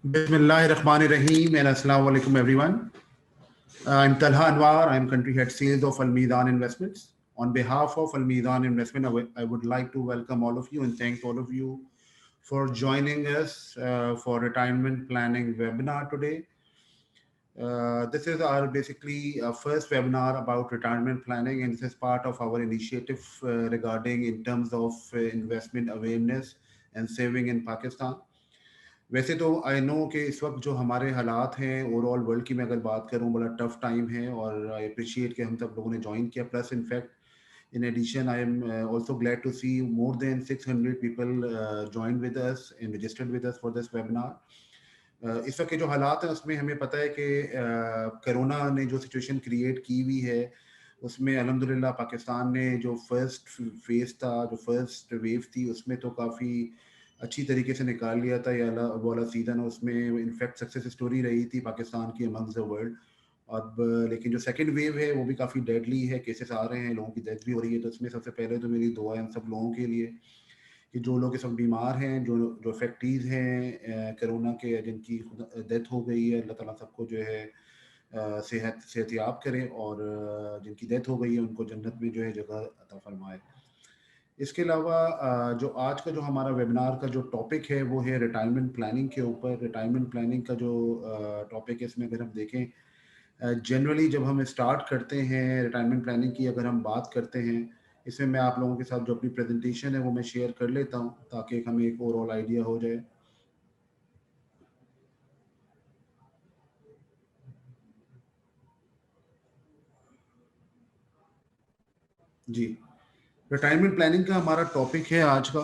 Bismillahirrahmanirrahim and Assalamu alaikum everyone. I'm Talha Anwar. I'm country head sales of Al Mizan Investments. On behalf of Al Mizan Investment, I would like to welcome all of you and thank all of you for joining us for retirement planning webinar today. This is our basically first webinar about retirement planning, and this is part of our initiative regarding in terms of investment awareness and saving in Pakistan. वैसे तो I know कि इस वक्त जो हमारे हालात हैं overall world की मैं अगर बात करूं बड़ा टफ टाइम है और आई अप्रिशिएट कि हम सब लोगों ने ज्वाइन किया plus in fact in addition I am also glad to see more than 600 people join with us and registered with us for this webinar. इस वक्त के जो हालात हैं उसमें हमें पता है कि कोरोना ने जो सिचुएशन क्रिएट की हुई है उसमें अल्हम्दुलिल्लाह पाकिस्तान ने जो फर्स्ट फेज था जो फर्स्ट वेव थी उसमें तो काफ़ी अच्छी तरीके से निकाल लिया था। ये वो वाला सीज़न उसमें इनफैक्ट सक्सेस स्टोरी रही थी पाकिस्तान की अमंग्स द वर्ल्ड। अब लेकिन जो सेकंड वेव है वो भी काफ़ी डेडली है, केसेस आ रहे हैं, लोगों की डेथ भी हो रही है। तो इसमें सबसे पहले तो मेरी दुआ है हम सब लोगों के लिए कि जो लोग इस वक्त बीमार हैं, जो जो इफेक्टीज हैं कोरोना के, जिनकी डेथ हो गई है, अल्लाह ताला सबको जो है सेहतयाब करें और जिनकी डेथ हो गई है उनको जन्नत में जो है जगह अता फरमाए। इसके अलावा जो आज का जो हमारा वेबिनार का जो टॉपिक है वो है रिटायरमेंट प्लानिंग के ऊपर। रिटायरमेंट प्लानिंग का जो टॉपिक है इसमें अगर हम देखें जनरली जब हम स्टार्ट करते हैं रिटायरमेंट प्लानिंग की अगर हम बात करते हैं इसमें मैं आप लोगों के साथ जो अपनी प्रेजेंटेशन है वो मैं शेयर कर लेता हूँ ताकि हमें एक ओवरऑल आइडिया हो जाए। जी, रिटायरमेंट प्लानिंग का हमारा टॉपिक है आज का।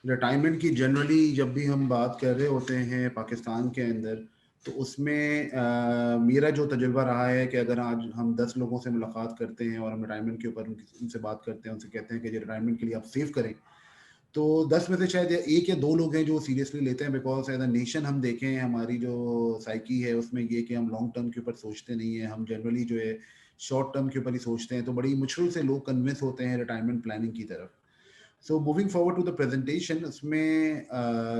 रिटायरमेंट की जनरली जब भी हम बात कर रहे होते हैं पाकिस्तान के अंदर तो उसमें मेरा जो तजुर्बा रहा है कि अगर आज हम 10 लोगों से मुलाकात करते हैं और हम रिटायरमेंट के ऊपर उनसे बात करते हैं, उनसे कहते हैं कि रिटायरमेंट के लिए आप सेव करें, तो 10 में से शायद एक या दो लोग हैं जो सीरियसली लेते हैं। बिकॉज एज अ नेशन हम देखें हमारी जो साइकी है उसमें ये कि हम लॉन्ग टर्म के ऊपर सोचते नहीं है, हम जनरली जो है शॉर्ट टर्म के ऊपर ही सोचते हैं। तो बड़ी मुश्किल से लोग कन्विंस होते हैं रिटायरमेंट प्लानिंग की तरफ। So moving forward to the presentation, उसमें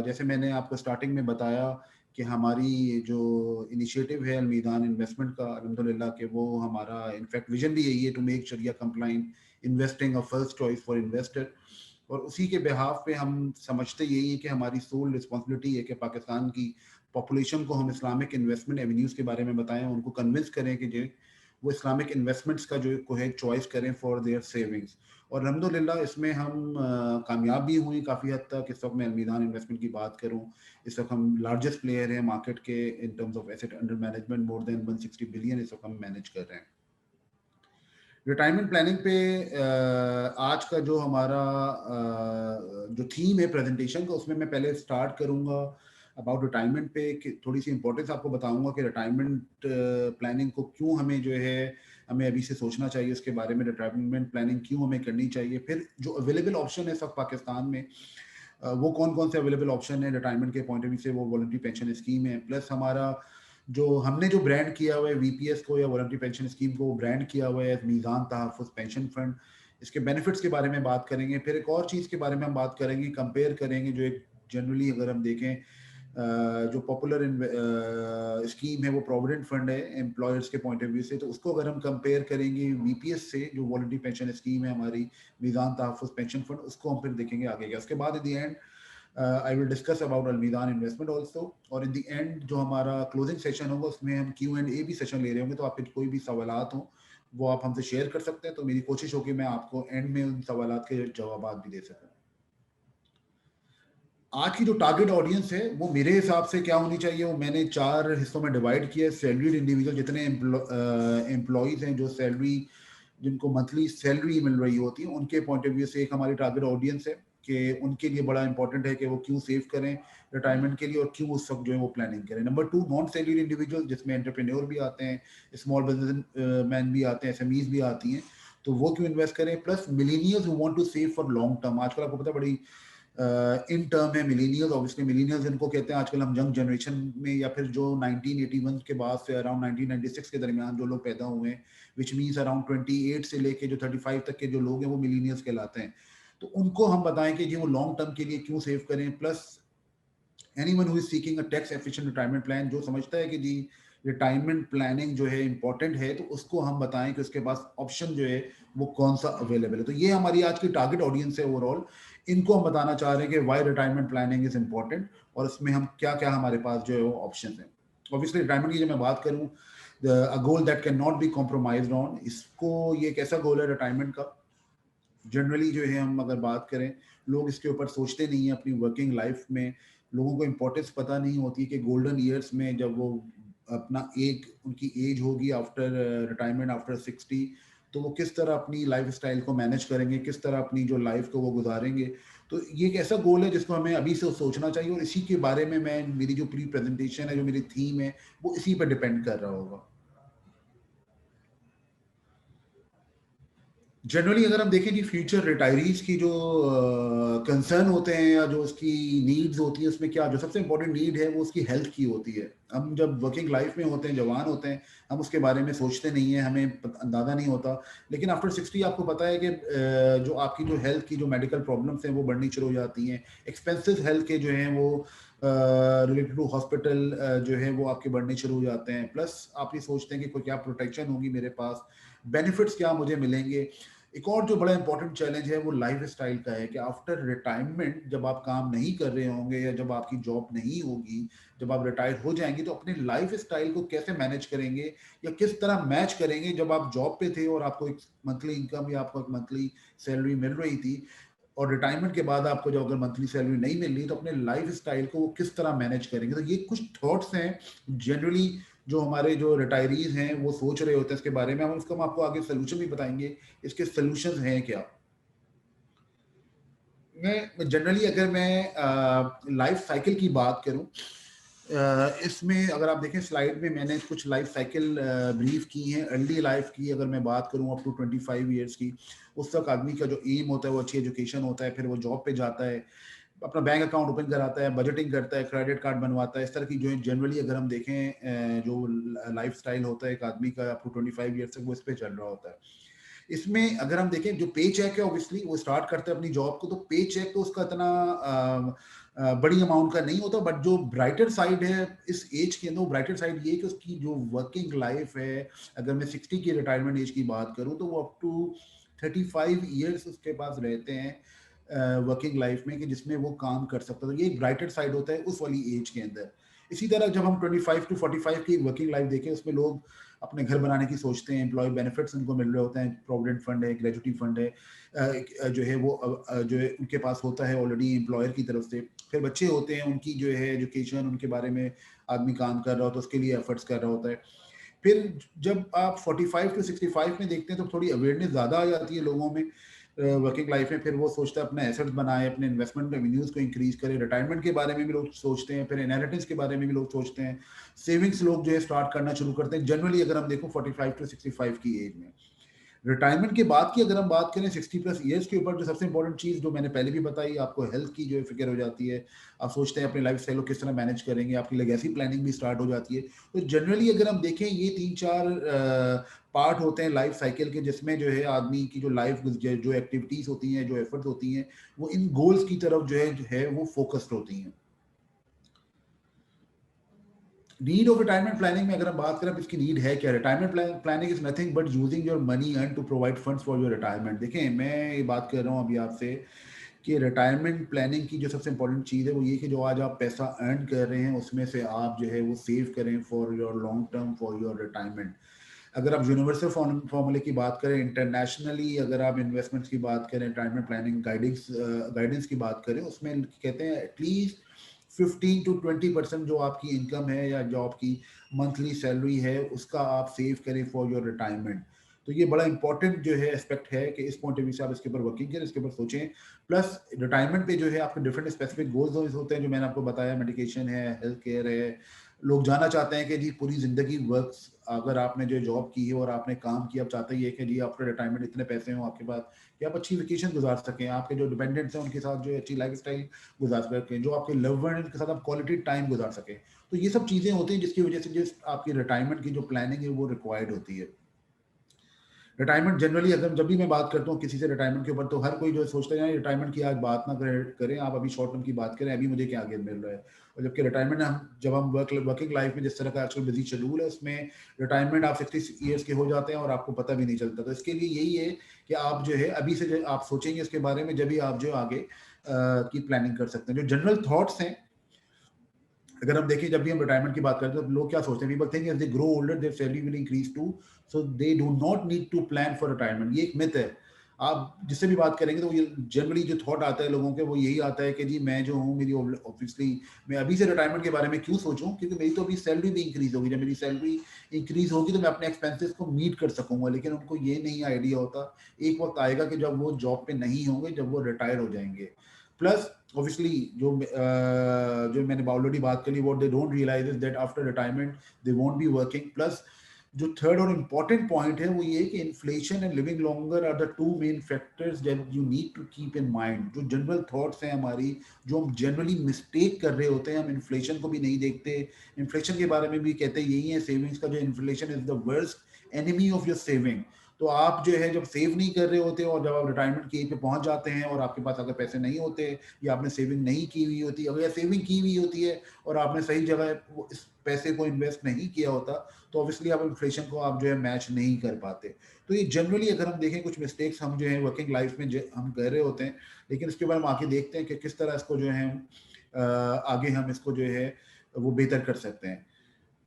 जैसे मैंने आपको स्टार्टिंग में बताया कि हमारी जो इनिशिएटिव है अलमीदान इन्वेस्टमेंट का, अल्हम्दुलिल्लाह कि वो हमारा इनफैक्ट विजन भी यही है to make Shariah compliant investing a first choice for investor. और उसी के बिहाफ पे हम समझते यही है कि हमारी सोल रिस्पॉन्सिबिलिटी है कि पाकिस्तान की पॉपुलेशन को हम इस्लामिक इन्वेस्टमेंट एवेन्यूज़ के बारे में बताएं, उनको कन्विंस करें कि जो वो इस्लामिक इन्वेस्टमेंट्स का जो को है चॉइस करें फॉर देयर सेविंग्स। और अल्हम्दुलिल्लाह इसमें हम कामयाब भी हुए काफ़ी हद तक। इस वक्त मैं अलमीदान इन्वेस्टमेंट की बात करूँ, इस वक्त हम लार्जेस्ट प्लेयर हैं मार्केट के इन terms of asset under management, more than 160 billion इस वक्त हम मैनेज कर रहे हैं। रिटायरमेंट प्लानिंग पे आज का जो हमारा जो थीम है प्रेजेंटेशन का, उसमें मैं पहले स्टार्ट करूंगा अबाउट रिटायरमेंट पे कि थोड़ी सी इंपॉर्टेंस आपको बताऊंगा कि रिटायरमेंट प्लानिंग को क्यों हमें जो है हमें अभी से सोचना चाहिए, उसके बारे में रिटायरमेंट प्लानिंग क्यों हमें करनी चाहिए। फिर जो अवेलेबल ऑप्शन है सब पाकिस्तान में वो कौन कौन से अवेलेबल ऑप्शन है रिटायरमेंट के पॉइंट ऑफ व्यू से, वो वॉलंटरी पेंशन स्कीम है, प्लस हमारा जो हमने जो ब्रांड किया हुआ है वीपीएस को या वॉलंटरी पेंशन स्कीम को ब्रांड किया हुआ है मीज़ान तहफ़्फ़ुज़ पेंशन फंड, इसके बेनिफिट्स के बारे में बात करेंगे। फिर एक और चीज़ के बारे में हम बात करेंगे, कंपेयर करेंगे जो एक जनरली अगर हम देखें जो पॉपुलर स्कीम है वो प्रोविडेंट फंड है एम्प्लॉयर्स के पॉइंट ऑफ व्यू से, तो उसको अगर हम कंपेयर करेंगे वीपीएस से जो वॉलंटरी पेंशन स्कीम है हमारी मीज़ान तहफ़्फ़ुज़ पेंशन फंड, उसको हम फिर देखेंगे आगे क्या। उसके बाद in the end I will discuss about Al Meezan investment also. और इन द एंड जो हमारा क्लोजिंग सेशन होगा उसमें हम Q&A भी सेशन ले रहे होंगे, तो आपके कोई भी सवालात हो वो आप हमसे शेयर कर सकते हैं। तो मेरी कोशिश होगी मैं आपको एंड में उन सवालात के जवाब भी दे सकूँ। आज की जो टारगेट ऑडियंस है वो मेरे हिसाब से क्या होनी चाहिए, वो मैंने 4 हिस्सों में डिवाइड किया है। सैलरीड इंडिविजुअल, जितने एम्प्लॉयज़ हैं जो सैलरी जिनको मंथली सैलरी मिल रही होती है, उनके पॉइंट ऑफ व्यू से एक हमारी टारगेट ऑडियंस है कि उनके लिए बड़ा इंपॉर्टेंट है कि वो क्यों सेव करें रिटायरमेंट के लिए और क्यों उस वक्त जो है वो प्लानिंग करें। नंबर 2, नॉन सैलरीड इंडिविजुअल, जिसमें एंटरप्रेन्योर भी आते हैं, स्मॉल बिजनेस मैन भी आते हैं, एसएमईज भी आती हैं, तो वो क्यों इन्वेस्ट करें। Plus millennials who want to save for long term, आजकल आपको पता है बड़ी इन टर्म है मिलेनियल्स। ऑब्वियसली मिलेनियल्स इनको कहते हैं आजकल हम यंग जनरेशन में, या फिर जो 1981 के बाद से अराउंड 1996 के दरमियान जो लोग पैदा हुए हैं, विच मीन्स अराउंड 28 से लेके जो 35 तक के जो लोग हैं वो मिलेनियल्स कहलाते हैं। तो उनको हम बताएं कि जी वो लॉन्ग टर्म के लिए क्यों सेव करें। Plus anyone who is seeking a tax efficient retirement plan, जो समझता है कि जी रिटायरमेंट प्लानिंग जो है इंपॉर्टेंट है, तो उसको हम बताएं कि उसके पास ऑप्शन जो है वो कौन सा अवेलेबल है। तो ये हमारी आज की टारगेट ऑडियंस है ओवरऑल। इनको हम बताना चाह रहे हैं कि why retirement planning is important, और इसमें हम क्या क्या हमारे पास जो है वो ऑप्शन है। ऑब्वियसली रिटायरमेंट की जब मैं बात करूँ, a goal that can not be compromised on, इसको ये एक ऐसा गोल है रिटायरमेंट का, जनरली जो है हम अगर बात करें, लोग इसके ऊपर सोचते नहीं है अपनी वर्किंग लाइफ में। लोगों को इम्पोर्टेंस पता नहीं होती कि गोल्डन ईयर्स में जब वो अपना एक उनकी एज होगी आफ्टर रिटायरमेंट आफ्टर 60, तो वो किस तरह अपनी लाइफ स्टाइल को मैनेज करेंगे, किस तरह अपनी जो लाइफ को वो गुजारेंगे। तो ये एक ऐसा गोल है जिसको हमें अभी से सोचना चाहिए, और इसी के बारे में मैं मेरी जो प्री प्रेजेंटेशन है, जो मेरी थीम है, वो इसी पर डिपेंड कर रहा होगा। जनरली अगर हम देखें कि फ्यूचर रिटायरीज की जो कंसर्न होते हैं या जो उसकी नीड्स होती है, उसमें क्या जो सबसे इंपॉर्टेंट नीड है वो उसकी हेल्थ की होती है। हम जब वर्किंग लाइफ में होते हैं, जवान होते हैं, हम उसके बारे में सोचते नहीं है, हमें अंदाज़ा नहीं होता। लेकिन आफ्टर 60 आपको पता है कि जो आपकी जो हेल्थ की जो मेडिकल प्रॉब्लम्स हैं वो बढ़नी शुरू हो जाती हैं। एक्सपेंसिव हेल्थ के जो हैं वो रिलेटेड टू हॉस्पिटल जो है वो आपके बढ़ने शुरू हो जाते हैं। प्लस आप ये सोचते हैं कि कोई क्या प्रोटेक्शन होगी मेरे पास, बेनिफिट्स क्या मुझे मिलेंगे। एक और जो बड़ा इंपॉर्टेंट चैलेंज है वो लाइफ स्टाइल का है कि आफ्टर रिटायरमेंट जब आप काम नहीं कर रहे होंगे या जब आपकी जॉब नहीं होगी, जब आप रिटायर हो जाएंगे, तो अपने लाइफ स्टाइल को कैसे मैनेज करेंगे या किस तरह मैच करेंगे। जब आप जॉब पे थे और आपको एक मंथली इनकम या आपको एक मंथली सैलरी मिल रही थी, और रिटायरमेंट के बाद आपको जब अगर मंथली सैलरी नहीं मिल रही, तो अपने लाइफ स्टाइल को वो किस तरह मैनेज करेंगे। तो ये कुछ थॉट्स हैं जनरली जो हमारे जो रिटायरीज हैं वो सोच रहे होते हैं इसके बारे में। हम आपको आगे सोल्यूशन भी बताएंगे, इसके सोल्यूशंस हैं क्या। मैं जनरली अगर मैं लाइफ साइकिल की बात करूं, इसमें अगर आप देखें स्लाइड में मैंने कुछ लाइफ साइकिल ब्रीफ की हैं। अर्ली लाइफ की अगर मैं बात करूं अप टू 25 ईयर्स की, उस तक आदमी का जो एम होता है वो अच्छी एजुकेशन होता है, फिर वो जॉब पे जाता है, अपना बैंक अकाउंट ओपन कराता है, बजटिंग करता है, क्रेडिट कार्ड बनवाता है। इस तरह की जो है जनरली अगर हम देखें जो लाइफ स्टाइल होता है एक आदमी का अप टू 25 ईयर्स तक, वो इस पे चल रहा होता है। इसमें अगर हम देखें जो पे चेक है, ऑब्वियसली वो स्टार्ट करते हैं अपनी जॉब को, तो पे चेक तो उसका इतना बड़ी अमाउंट का नहीं होता। बट जो ब्राइटर साइड है इस एज के अंदर, ब्राइटर साइड ये कि उसकी जो वर्किंग लाइफ है, अगर मैं 60 की रिटायरमेंट एज की बात करूं, तो वो अप टू 35 ईयर्स उसके पास रहते हैं वर्किंग लाइफ में, कि जिसमें वो काम कर सकता है। तो ये एक ब्राइटर साइड होता है उस वाली एज के अंदर। इसी तरह जब हम 25 to 45 की वर्किंग लाइफ देखें, उसमें लोग अपने घर बनाने की सोचते हैं, एम्प्लॉय बेनिफिट्स उनको मिल रहे होते हैं, प्रोविडेंट फंड है, ग्रेजुटी फंड है, जो है वो जो है उनके पास होता है ऑलरेडी एम्प्लॉयर की तरफ से। फिर बच्चे होते हैं, उनकी जो है एजुकेशन, उनके बारे में आदमी काम कर रहा होता है, उसके लिए एफर्ट्स कर रहा होता है। फिर जब आप 45 to 65 में देखते हैं, तो थोड़ी अवेयरनेस ज़्यादा आ जाती है लोगों में वर्किंग लाइफ में। फिर वो सोचता है अपने एसेट्स बनाए, अपने इन्वेस्टमेंट रेवेन्यूज को इंक्रीज करे, रिटायरमेंट के बारे में भी लोग सोचते हैं, फिर इनहेरिटेंस के बारे में भी लोग सोचते हैं, सेविंग्स लोग जो है स्टार्ट करना शुरू करते हैं जनरली अगर हम देखो 45 to 65 की एज में। रिटायरमेंट के बाद की अगर हम बात करें 60+ ईयर्स के ऊपर, जो सबसे इंपॉर्टेंट चीज़ जो मैंने पहले भी बताई, आपको हेल्थ की जो है फिक्र हो जाती है। आप सोचते हैं अपने लाइफ स्टाइल को किस तरह मैनेज करेंगे, आपकी लेगेसी प्लानिंग भी स्टार्ट हो जाती है। तो जनरली अगर हम देखें, ये 3-4 पार्ट होते हैं लाइफ साइकिल के, जिसमें जो है आदमी की जो लाइफ जो एक्टिविटीज़ होती हैं, जो एफर्ट्स होती हैं, वो इन गोल्स की तरफ जो है वो फोकस्ड होती हैं। नीड ऑफ रिटायरमेंट प्लानिंग में अगर हम बात करें, इसकी नीड है क्या। Retirement planning is nothing but using your money earn to provide funds for your retirement. देखें, मैं ये बात कर रहा हूँ अभी आपसे कि रिटायरमेंट प्लानिंग की जो सबसे इंपॉर्टेंट चीज़ है वो ये कि जो आज आप पैसा अर्न कर रहे हैं, उसमें से आप जो है वो सेव करें for your long term, for your retirement. अगर आप यूनिवर्सल फॉर्मूले की बात करें, इंटरनेशनली अगर आप इन्वेस्टमेंट्स की बात करें, रिटायरमेंट प्लानिंग गाइडेंस की बात करें, उसमें कहते हैं एटलीस्ट 15 to 20% जो आपकी इनकम है या जो आपकी मंथली सैलरी है, उसका आप सेव करें फॉर योर रिटायरमेंट। तो ये बड़ा इंपॉर्टेंट जो है एस्पेक्ट है कि इस पॉइंट ऑफ व्यू से आप इसके ऊपर वर्किंग करें, इसके ऊपर सोचें। प्लस रिटायरमेंट पे जो है आपके डिफरेंट स्पेसिफिक गोल्स होते हैं, जो मैंने आपको बताया, मेडिकेशन है, हेल्थ केयर है। लोग जाना चाहते हैं कि जी पूरी जिंदगी वर्क्स, अगर आपने जो जॉब की है और आपने काम किया, आप चाहते ही है कि जी आफ्टर रिटायरमेंट इतने पैसे हों आपके पास कि आप अच्छी वेकेशन गुजार सकें, आपके जो डिपेंडेंट्स हैं उनके साथ जो है अच्छी लाइफ स्टाइल गुजार सकें, जो आपके लव वन के साथ आप क्वालिटी टाइम गुजार सकें। तो ये सब चीज़ें होती हैं जिसकी वजह से जिस आपकी रिटायरमेंट की जो प्लानिंग है वो रिक्वायर्ड होती है। रिटायरमेंट जनरली अगर जब भी मैं बात करता हूँ किसी से रिटायरमेंट के ऊपर, तो हर कोई जो सोचता है यार रिटायरमेंट की आज बात ना करें, आप अभी शॉर्ट टर्म की बात करें, अभी मुझे क्या गेन मिल रहा है। और जबकि रिटायरमेंट हम जब हम वर्किंग लाइफ में जिस तरह का आजकल बिजी शेड्यूल है, उसमें रिटायरमेंट आप 60 ईयर्स के हो जाते हैं और आपको पता भी नहीं चलता। तो इसके लिए यही है कि आप जो है अभी से जो आप सोचेंगे इसके बारे में, जब भी आप जो आगे की प्लानिंग कर सकते हैं। जो जनरल थॉट्स हैं, अगर हम देखें जब भी हम रिटायरमेंट की बात करते हैं तो लोग क्या सोचते हैं, people think as they grow older their salary will increase too, so they do not need to plan for retirement. ये एक मिथ है। आप जिससे भी बात करेंगे तो ये जनरली जो थॉट आता है लोगों के, वो यही आता है कि जी मैं जो हूँ, मेरी ऑब्वियसली मैं अभी से रिटायरमेंट के बारे में क्यों सोचूं, क्योंकि मेरी तो अभी सैलरी भी इंक्रीज होगी। जब मेरी सैलरी इंक्रीज होगी तो मैं अपने एक्सपेंसेस को मीट कर सकूंगा। लेकिन उनको ये नहीं आइडिया होता, एक वक्त आएगा कि जब वो जॉब पे नहीं होंगे, जब वो रिटायर हो जाएंगे। प्लस ऑब्वियसली जो मैंने ऑलरेडी बात करी, what they don't realize is that after retirement they won't be working. Plus जो थर्ड और इम्पॉर्टेंट पॉइंट है वो ये कि inflation and living longer are the two main factors that you need to keep in mind. जो general thoughts हैं हमारी, जो हम जनरली मिस्टेक कर रहे होते हैं, हम इन्फ्लेशन को भी नहीं देखते। इन्फ्लेशन के बारे में भी कहते यही है, सेविंग्स का जो inflation is the worst enemy of your saving. तो आप जो है जब सेव नहीं कर रहे होते और जब आप रिटायरमेंट की एज पे पहुंच जाते हैं और आपके पास अगर पैसे नहीं होते, या आपने सेविंग नहीं की हुई होती, अगर सेविंग की हुई होती है और आपने सही जगह इस पैसे को इन्वेस्ट नहीं किया होता, तो ऑब्वियसली आप इन्फ्लेशन को आप जो है मैच नहीं कर पाते। तो ये जनरली अगर हम देखें कुछ मिस्टेक्स हम जो है वर्किंग लाइफ में हम कर रहे होते हैं, लेकिन इसके बाद हम आके देखते हैं कि किस तरह इसको जो है आगे हम इसको जो है वो बेहतर कर सकते हैं।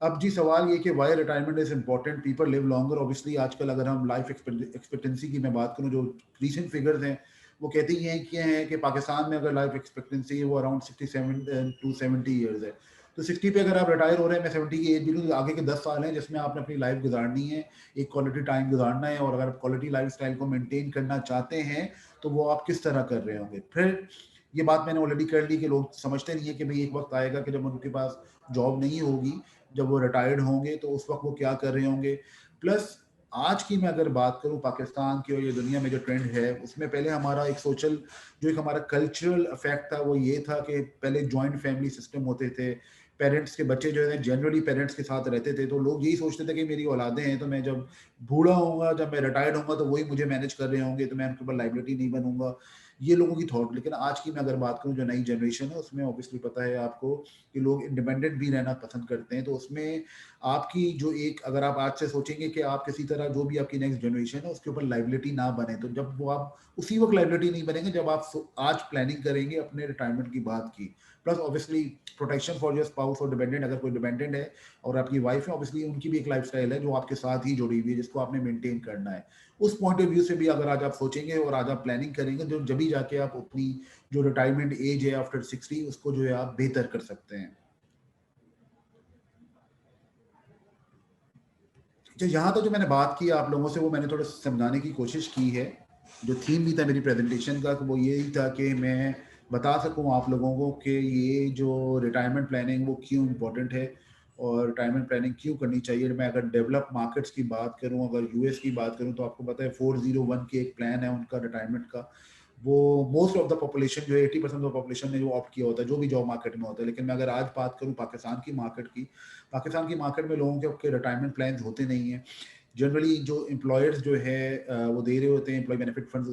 अब जी सवाल ये कि why retirement is important, people live longer. Obviously आजकल अगर हम लाइफ एक्सपेक्टेंसी की मैं बात करूं, जो रीसेंट फिगर्स हैं वो कहती हैं कि पाकिस्तान में अगर लाइफ एक्सपेक्टेंसी है वो अराउंड 67 टू 70 ईयर्स है। तो 60 पे अगर आप रिटायर हो रहे हैं, मैं 70 की एज भी लूँ, आगे के 10 साल हैं जिसमें आपने अपनी लाइफ गुजारनी है, एक क्वालिटी टाइम गुजारना है। और अगर आप क्वालिटी लाइफ स्टाइल को मेनटेन करना चाहते हैं तो वो आप किस तरह कर रहे होंगे। फिर ये बात मैंने ऑलरेडी कर ली कि लोग समझते नहीं है कि भाई एक वक्त आएगा कि जब उनके पास जॉब नहीं होगी, जब वो रिटायर्ड होंगे तो उस वक्त वो क्या कर रहे होंगे। प्लस आज की मैं अगर बात करूं पाकिस्तान की और ये दुनिया में जो ट्रेंड है, उसमें पहले हमारा एक सोशल जो एक हमारा कल्चरल इफेक्ट था वो ये था कि पहले जॉइंट फैमिली सिस्टम होते थे। पेरेंट्स के बच्चे जो है जनरली पेरेंट्स के साथ रहते थे, तो लोग यही सोचते थे कि मेरी औलादे हैं तो मैं जब बूढ़ा होऊंगा, जब मैं रिटायर्ड होऊंगा तो वही मुझे मैनेज कर रहे होंगे, तो मैं उनके ऊपर लाइबिलिटी नहीं बनूंगा। ये लोगों की थॉट। लेकिन आज की मैं अगर बात करूं जो नई जनरेशन है, उसमें ऑब्वियसली पता है आपको कि लोग इंडिपेंडेंट भी रहना पसंद करते हैं। तो उसमें आपकी जो एक अगर आप आज से सोचेंगे कि आप किसी तरह जो भी आपकी नेक्स्ट जनरेशन है उसके ऊपर लाइबिलिटी ना बने, तो जब वो आप उसी वक्त लाइबिलिटी नहीं बनेंगे जब आप आज प्लानिंग करेंगे अपने रिटायरमेंट की बात की। Plus obviously protection for your spouse और डिपेंडेंट, अगर कोई डिपेंडेंट है और आपकी वाइफ है, ऑब्वियसली उनकी भी एक लाइफस्टाइल है जो आपके साथ ही जुड़ी हुई है, जिसको आपने मेंटेन करना है। उस पॉइंट ऑफ व्यू से भी अगर आज आप सोचेंगे और आज आप प्लानिंग करेंगे, तो जब भी जाके आप अपनी जो रिटायरमेंट एज है आफ्टर 60, उसको जो है आप बेहतर कर सकते हैं। जो यहाँ तक जो मैंने बात की आप लोगों से, वो मैंने थोड़ा समझाने की कोशिश की है। जो थीम भी था मेरी प्रेजेंटेशन का वो यही था कि मैं बता सकूं आप लोगों को कि ये जो रिटायरमेंट प्लानिंग वो क्यों इम्पोर्टेंट है और रिटायरमेंट प्लानिंग क्यों करनी चाहिए। मैं अगर डेवलप मार्केट्स की बात करूं, अगर यूएस की बात करूं, तो आपको पता है 401 के एक प्लान है उनका रिटायरमेंट का। वो मोस्ट ऑफ द पॉपुलेशन जो 80% ऑफ पॉपुलेशन ने जो ऑप्ट किया होता है, जो भी जॉब मार्केट में होता है। लेकिन मैं अगर आज बात करूं पाकिस्तान की मार्केट की, पाकिस्तान की मार्केट में लोगों के रिटायरमेंट प्लान होते नहीं हैं। जनरली जो एम्प्लॉयर्स जो है वो दे रहे होते हैं एम्प्लॉय बेनिफिट फंड,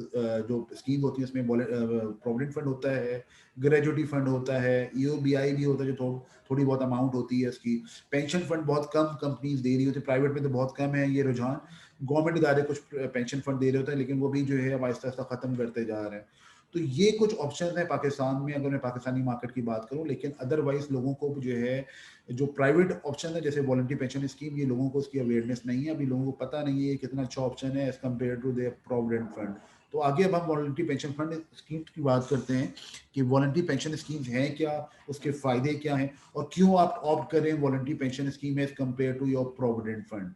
जो स्कीम होती है उसमें प्रोविडेंट फंड होता है, ग्रेजुटी फंड होता है, ईओबीआई भी होता है जो थोड़ी बहुत अमाउंट होती है इसकी। पेंशन फंड बहुत कम कंपनीज दे रही होती है, प्राइवेट में तो बहुत कम है ये रुझान। गवर्नमेंट इदारे कुछ पेंशन फंड दे रहे होते हैं, लेकिन वो भी जो है अब आहिस्ता आहिस्ता खत्म करते जा रहे हैं। तो ये कुछ ऑप्शन है पाकिस्तान में अगर मैं पाकिस्तानी मार्केट की बात करूं। लेकिन अदरवाइज लोगों को जो है जो प्राइवेट ऑप्शन है जैसे वॉलंटरी पेंशन स्कीम, ये लोगों को उसकी अवेयरनेस नहीं है, अभी लोगों को पता नहीं है कितना अच्छा ऑप्शन है as compare to their provident fund. तो आगे अब हम वॉलंटरी पेंशन फंड स्कीम की बात करते हैं कि वॉलंटरी पेंशन स्कीम है क्या, उसके फायदे क्या हैं और क्यों आप ऑप्ट करें voluntary pension scheme as compare to your provident fund.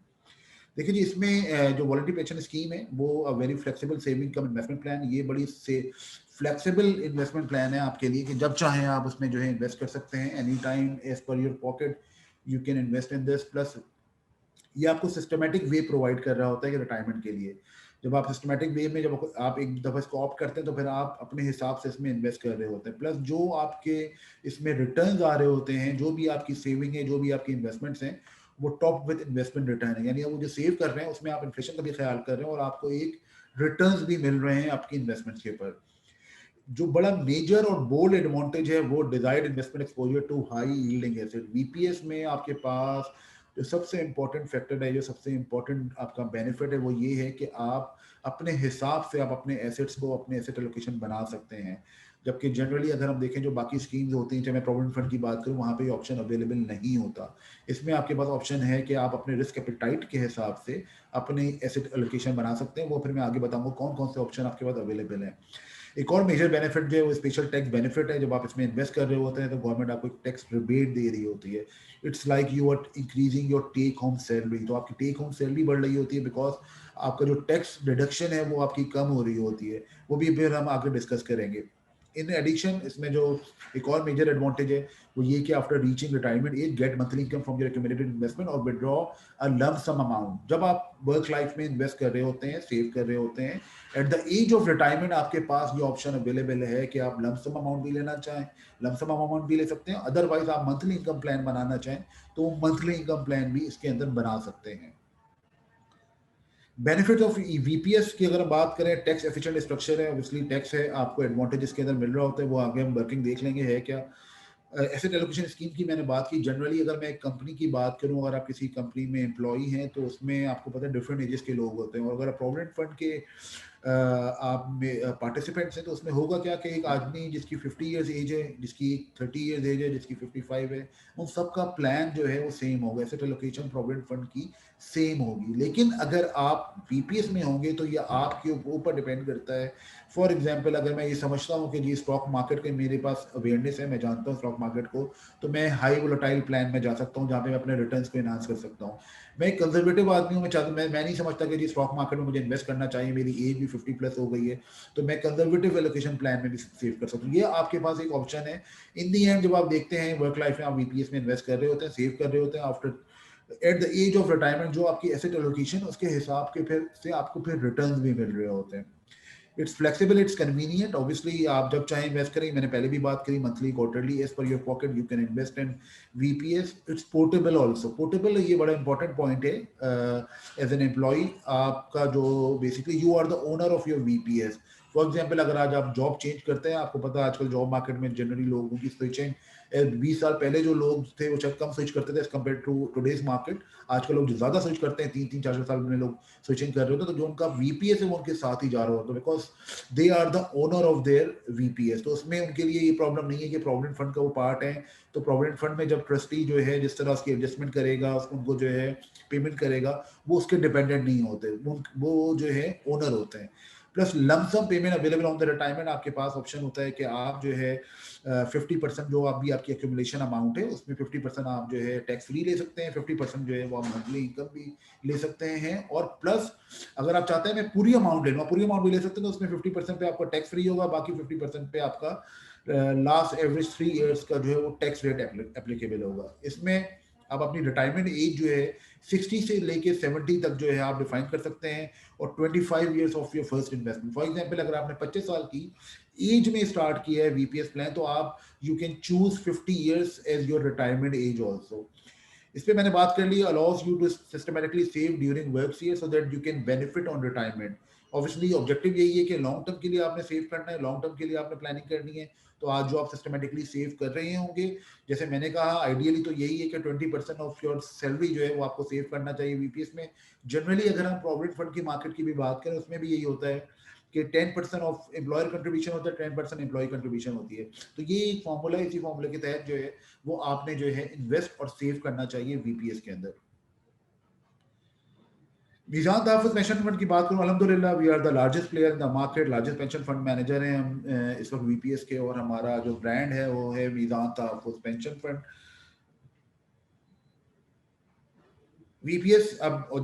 देखिए जी, इसमें जो वॉलंटरी पेंशन स्कीम है वो very flexible saving cum investment plan. ये बड़ी से फ्लेक्सिबल इन्वेस्टमेंट प्लान है आपके लिए कि जब चाहें आप उसमें जो है इन्वेस्ट कर सकते हैं, any time as per your pocket you can invest in this. Plus ये आपको सिस्टमेटिक वे प्रोवाइड कर रहा होता है कि रिटायरमेंट के लिए जब आप सिस्टमेटिक वे में जब आप एक दफा इसको ऑप्ट करते हैं तो फिर आप अपने हिसाब से इसमें इन्वेस्ट कर रहे होते हैं। प्लस जो आपके इसमें रिटर्न्स आ रहे होते हैं, जो भी आपकी सेविंग है, जो भी आपकी इन्वेस्टमेंट्स हैं, वो टॉप विद इन्वेस्टमेंट रिटर्न है, यानी आप वो जो सेव कर रहे हैं उसमें आप इन्फ्लेशन का भी ख्याल कर रहे हैं और आपको एक रिटर्न्स भी मिल रहे हैं आपकी इन्वेस्टमेंट्स के ऊपर। जो बड़ा मेजर और बोल्ड एडवांटेज है वो desired investment exposure to high yielding asset. VPS में आपके पास जो सबसे इंपॉर्टेंट फैक्टर है, जो सबसे इंपॉर्टेंट आपका बेनिफिट है, वो ये है कि आप अपने हिसाब से आप अपने एसेट्स को, अपने एसेट एलोकेशन बना सकते हैं। जबकि जनरली अगर हम देखें जो बाकी स्कीम्स होती हैं, चाहे मैं प्रोविडेंट फंड की बात करूं, वहां पे ऑप्शन अवेलेबल नहीं होता। इसमें आपके पास ऑप्शन है कि आप अपने रिस्क एपेटाइट के हिसाब से अपने एसेट एलोकेशन बना सकते हैं। वो फिर मैं आगे बताऊंगा कौन कौन से ऑप्शन आपके पास अवेलेबल है। एक और मेजर बेनिफिट जो है वो स्पेशल टैक्स बेनिफिट है। जब आप इसमें इन्वेस्ट कर रहे होते हैं तो गवर्नमेंट आपको एक टैक्स रिबेट दे रही होती है। It's like you are increasing your take home salary. तो आपकी टेक होम सैलरी बढ़ रही होती है बिकॉज आपका जो टैक्स डिडक्शन है वो आपकी कम हो रही होती है। वो भी फिर हम आगे डिस्कस करेंगे। इन एडिशन इसमें जो एक और मेजर एडवांटेज है वो ये कि after reaching retirement age get monthly income from your accumulated investment और withdraw a lump sum amount. जब आप वर्क लाइफ में इन्वेस्ट कर रहे होते हैं, सेव कर रहे होते हैं, at the age of retirement आपके पास ये ऑप्शन अवेलेबल है कि आप लंप सम अमाउंट भी लेना चाहें, लंप सम अमाउंट भी ले सकते हैं। अदरवाइज आप मंथली इनकम प्लान बनाना चाहें तो मंथली इनकम प्लान भी इसके अंदर बना सकते हैं। बेनिफिट ऑफ वीपीएस की अगर हम बात करें, टैक्स एफिशिएंट स्ट्रक्चर है, ऑब्वियसली टैक्स है, आपको एडवांटेज इसके अंदर मिल रहा होता है, वो आगे हम वर्किंग देख लेंगे है क्या। एसेट एलोकेशन स्कीम की मैंने बात की। जनरली अगर मैं एक कंपनी की बात करूं, अगर आप किसी कंपनी में एम्प्लॉई हैं तो उसमें आपको पता है डिफरेंट एजेस के लोग होते हैं। और अगर आप प्रोविडेंट फंड के आप में पार्टिसिपेंट्स हैं तो उसमें होगा क्या कि एक आदमी जिसकी 50 ईयर्स एज है, जिसकी 30 ईयर्स एज है, जिसकी 55 है, उन सबका प्लान जो है वो सेम होगा। एसेट एलोकेशन प्रोविडेंट फंड की सेम होगी। लेकिन अगर आप बीपीएस में होंगे तो ये आपके ऊपर डिपेंड करता है। फॉर एग्जाम्पल अगर मैं ये समझता हूँ कि जी स्टॉक मार्केट के मेरे पास अवेयरनेस है, मैं जानता हूँ स्टॉक मार्केट को, तो मैं हाई वोलेटाइल प्लान में जा सकता हूँ जहाँ पे मैं अपने रिटर्न्स को एनहांस कर सकता हूँ। मैं एक कंजर्वेटिव आदमी हूँ, मैं नहीं समझता कि जी स्टॉक मार्केट में मुझे इन्वेस्ट करना चाहिए, मेरी एज भी 50 प्लस हो गई है, तो मैं कंजर्वेटिव एलोकेशन प्लान में भी सेव कर सकता हूँ। ये आपके पास एक ऑप्शन है। इन दी एंड जब आप देखते हैं वर्क लाइफ में आप वीपीएस में इन्वेस्ट कर रहे होते हैं, सेव कर रहे होते हैं, after at the age of retirement जो आपकी एसेट एलोकेशन उसके हिसाब के फिर से आपको फिर रिटर्न्स भी मिल रहे होते हैं। It's flexible, it's convenient. Obviously आप जब चाहें इन्वेस्ट करें, मैंने पहले भी बात करी, monthly, quarterly, as per your pocket you can invest in VPS. It's portable also. Portable ये बड़ा इंपॉर्टेंट पॉइंट है। एज एन एम्प्लॉय आपका जो basically you are the owner of your VPS. For example अगर आज आप जॉब चेंज करते हैं, आपको पता है आजकल जॉब मार्केट में जनरली लोगों की स्विचिंग, 20 साल पहले जो लोग थे वो शायद कम स्विच करते थे as compare to today's market. आजकल लोग ज्यादा स्विच करते हैं, 3-3 4-4 साल में लोग स्विचिंग कर रहे होते हैं। तो जो उनका वीपीएस है वो उनके साथ ही जा रहा होता है because they are the owner of their VPS. तो उसमें उनके लिए ये प्रॉब्लम नहीं है कि प्रोविडेंट फंड का वो पार्ट है। तो प्रोविडेंट फंड में जब ट्रस्टी जो है जिस तरह उसकी एडजस्टमेंट करेगा, उनको जो है पेमेंट करेगा, वो उसके डिपेंडेंट नहीं होते, वो जो है ओनर होते हैं। Plus lump sum payment available on the retirement. आपके पास ऑप्शन होता है कि आप जो है 50% जो अभी आपकी एक्यूमुलेशन अमाउंट है उसमें 50% आप जो है टैक्स फ्री ले सकते हैं, 50% जो है वो आप मंथली इनकम भी ले सकते हैं। और प्लस अगर आप चाहते हैं मैं पूरी अमाउंट ले लूँ, पूरी अमाउंट भी ले सकते हैं, तो उसमें 50% पे आपका टैक्स फ्री होगा, बाकी 50% पे आपका लास्ट एवरेज 3 इयर्स का जो है वो टैक्स रेट एप्लीकेबल होगा। इसमें आप अपनी रिटायरमेंट एज जो है 60 से लेके 70 तक जो है आप डिफाइन कर सकते हैं, और 25 years of your first investment. For example अगर आपने 25 साल की एज में स्टार्ट किया है वीपीएस प्लान, तो आप you can choose 50 years as your retirement age also. इस पे मैंने बात कर ली, allows you to systematically save during work year so that you can benefit on retirement. Obviously objective यही है कि लॉन्ग टर्म के लिए आपने सेव करना है, लॉन्ग टर्म के लिए आपने प्लानिंग करनी है। तो आज जो आप सिस्टमैटिकली सेव कर रहे होंगे, जैसे मैंने कहा आइडियली तो यही है कि 20% ऑफ योर सैलरी जो है वो आपको सेव करना चाहिए वीपीएस में। जनरली अगर हम प्रोविडेंट फंड की मार्केट की भी बात करें, उसमें भी यही होता है कि 10% ऑफ एम्प्लॉयर कंट्रीब्यूशन होता है, 10% एम्प्लॉय कंट्रीब्यूशन होती है। तो ये एक फॉर्मूला है, इसी फॉर्मूले के तहत जो है वो आपने जो है इन्वेस्ट और सेव करना चाहिए वीपीएस के अंदर। मीज़ान तहफ़्फ़ुज़ पेंशन फंड की बात करूँ, अल्हम्दुलिल्लाह we are the largest player in the market, largest pension fund manager हैं हम इस वक्त वीपीएस के। और हमारा जो ब्रांड है वो है मीज़ान तहफ़्फ़ुज़ पेंशन फंड। वीपीएस अब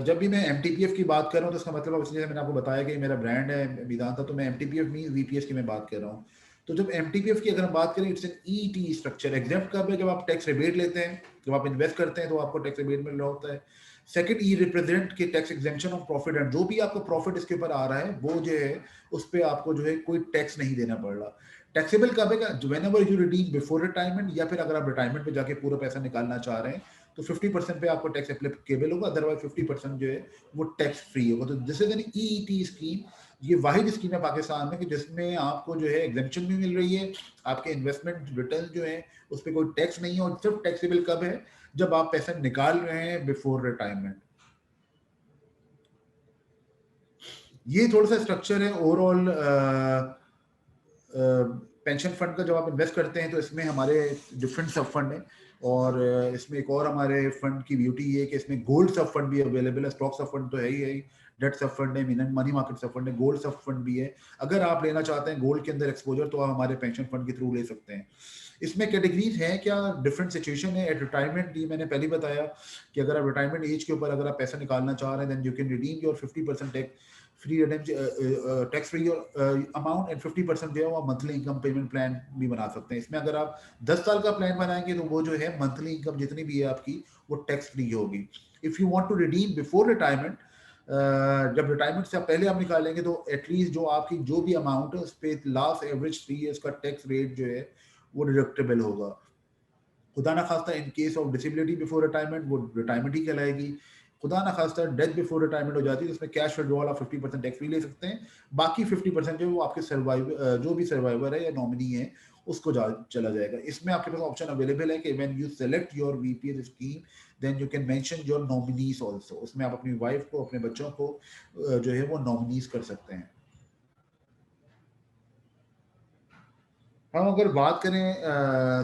जब भी मैं एमटीपीएफ की बात कर रहा हूँ तो इसका मतलब इसलिए मैंने आपको बताया कि मेरा ब्रांड है मीज़ान था, तो मैं एमटीपीएफ मीन वीपीएस की मैं बात कर रहा हूँ। तो जब एमटीपीएफ की अगर हम बात करें, it's an ET structure. Exempt कब है? जब आप टैक्स रिबेट लेते हैं, जब आप इन्वेस्ट करते हैं तो आपको टैक्स रिबेट मिल रहा होता है। सेकंड, ई रिप्रेजेंट के tax exemption of profit, and जो भी आपका प्रॉफिट इसके ऊपर आ रहा है वो जो है उस पर आपको जो है कोई टैक्स नहीं देना पड़ रहा। टैक्सेबल कब है? Whenever you redeem before retirement, या फिर अगर आप रिटायरमेंट पे जाके पूरा पैसा निकालना चाह रहे हैं तो 50% पे आपको टैक्स एप्लीकेबल होगा, अदरवाइज 50% जो है वो टैक्स फ्री होगा। तो this is an EET scheme. ये वाहिद स्कीम है पाकिस्तान में कि जिसमें आपको जो है एग्जेम्पशन भी मिल रही है, आपके इन्वेस्टमेंट रिटर्न जो है उस पर कोई टैक्स नहीं है, और सिर्फ टैक्सेबल कब है, जब आप पैसा निकाल रहे हैं बिफोर रिटायरमेंट। ये थोड़ा सा स्ट्रक्चर है ओवरऑल पेंशन फंड का। जब आप इन्वेस्ट करते हैं तो इसमें हमारे डिफरेंट सब फंड है, और इसमें एक और हमारे फंड की ब्यूटी ये है कि इसमें गोल्ड सब फंड भी अवेलेबल है। स्टॉक सब फंड तो है ही, डेट सब फंड है, मनी मार्केट सब फंड है, गोल्ड सब फंड भी है। अगर आप लेना चाहते हैं गोल्ड के अंदर एक्सपोजर, तो आप हमारे पेंशन फंड के थ्रू ले सकते हैं। इसमें कैटेगरीज हैं क्या, डिफरेंट सिचुएशन है। एट रिटायरमेंट, ये मैंने पहले बताया कि अगर आप रिटायरमेंट एज के ऊपर अगर आप पैसा निकालना चाह रहे हैं, then you can redeem your 50% free tax free amount, and 50% जो है वो मंथली इनकम पेमेंट प्लान भी बना सकते हैं। इसमें अगर आप 10 साल का प्लान बनाएंगे तो वो जो है मंथली इनकम जितनी भी है आपकी वो टैक्स फ्री होगी। If you want to redeem before retirement, जब रिटायरमेंट से पहले आप निकालेंगे तो एटलीस्ट जो आपकी जो भी अमाउंट है उस पर लास्ट एवरेज 3 ईयर्स का टैक्स रेट जो है वो डिडक्टेबल होगा। खुदा ना खास्ता in case of disability before retirement, वो रिटायरमेंट ही कहलाएगी। खुदा ना खास्ता डेथ बिफोर रिटायरमेंट हो जाती है, तो उसमें कैश विड्रॉल आप 50% टैक्स फ्री ले सकते हैं। बाकी 50% जो वो आपके सर्वाइवर, जो भी सर्वाइवर है या नॉमिनी है उसको चला जाएगा। इसमें आपके पास ऑप्शन अवेलेबल है कि when you select your VPS scheme, then you can mention your nominees also. उसमें आप अपनी वाइफ को, अपने बच्चों को जो है वो नॉमिनीज कर सकते हैं। हम अगर बात करें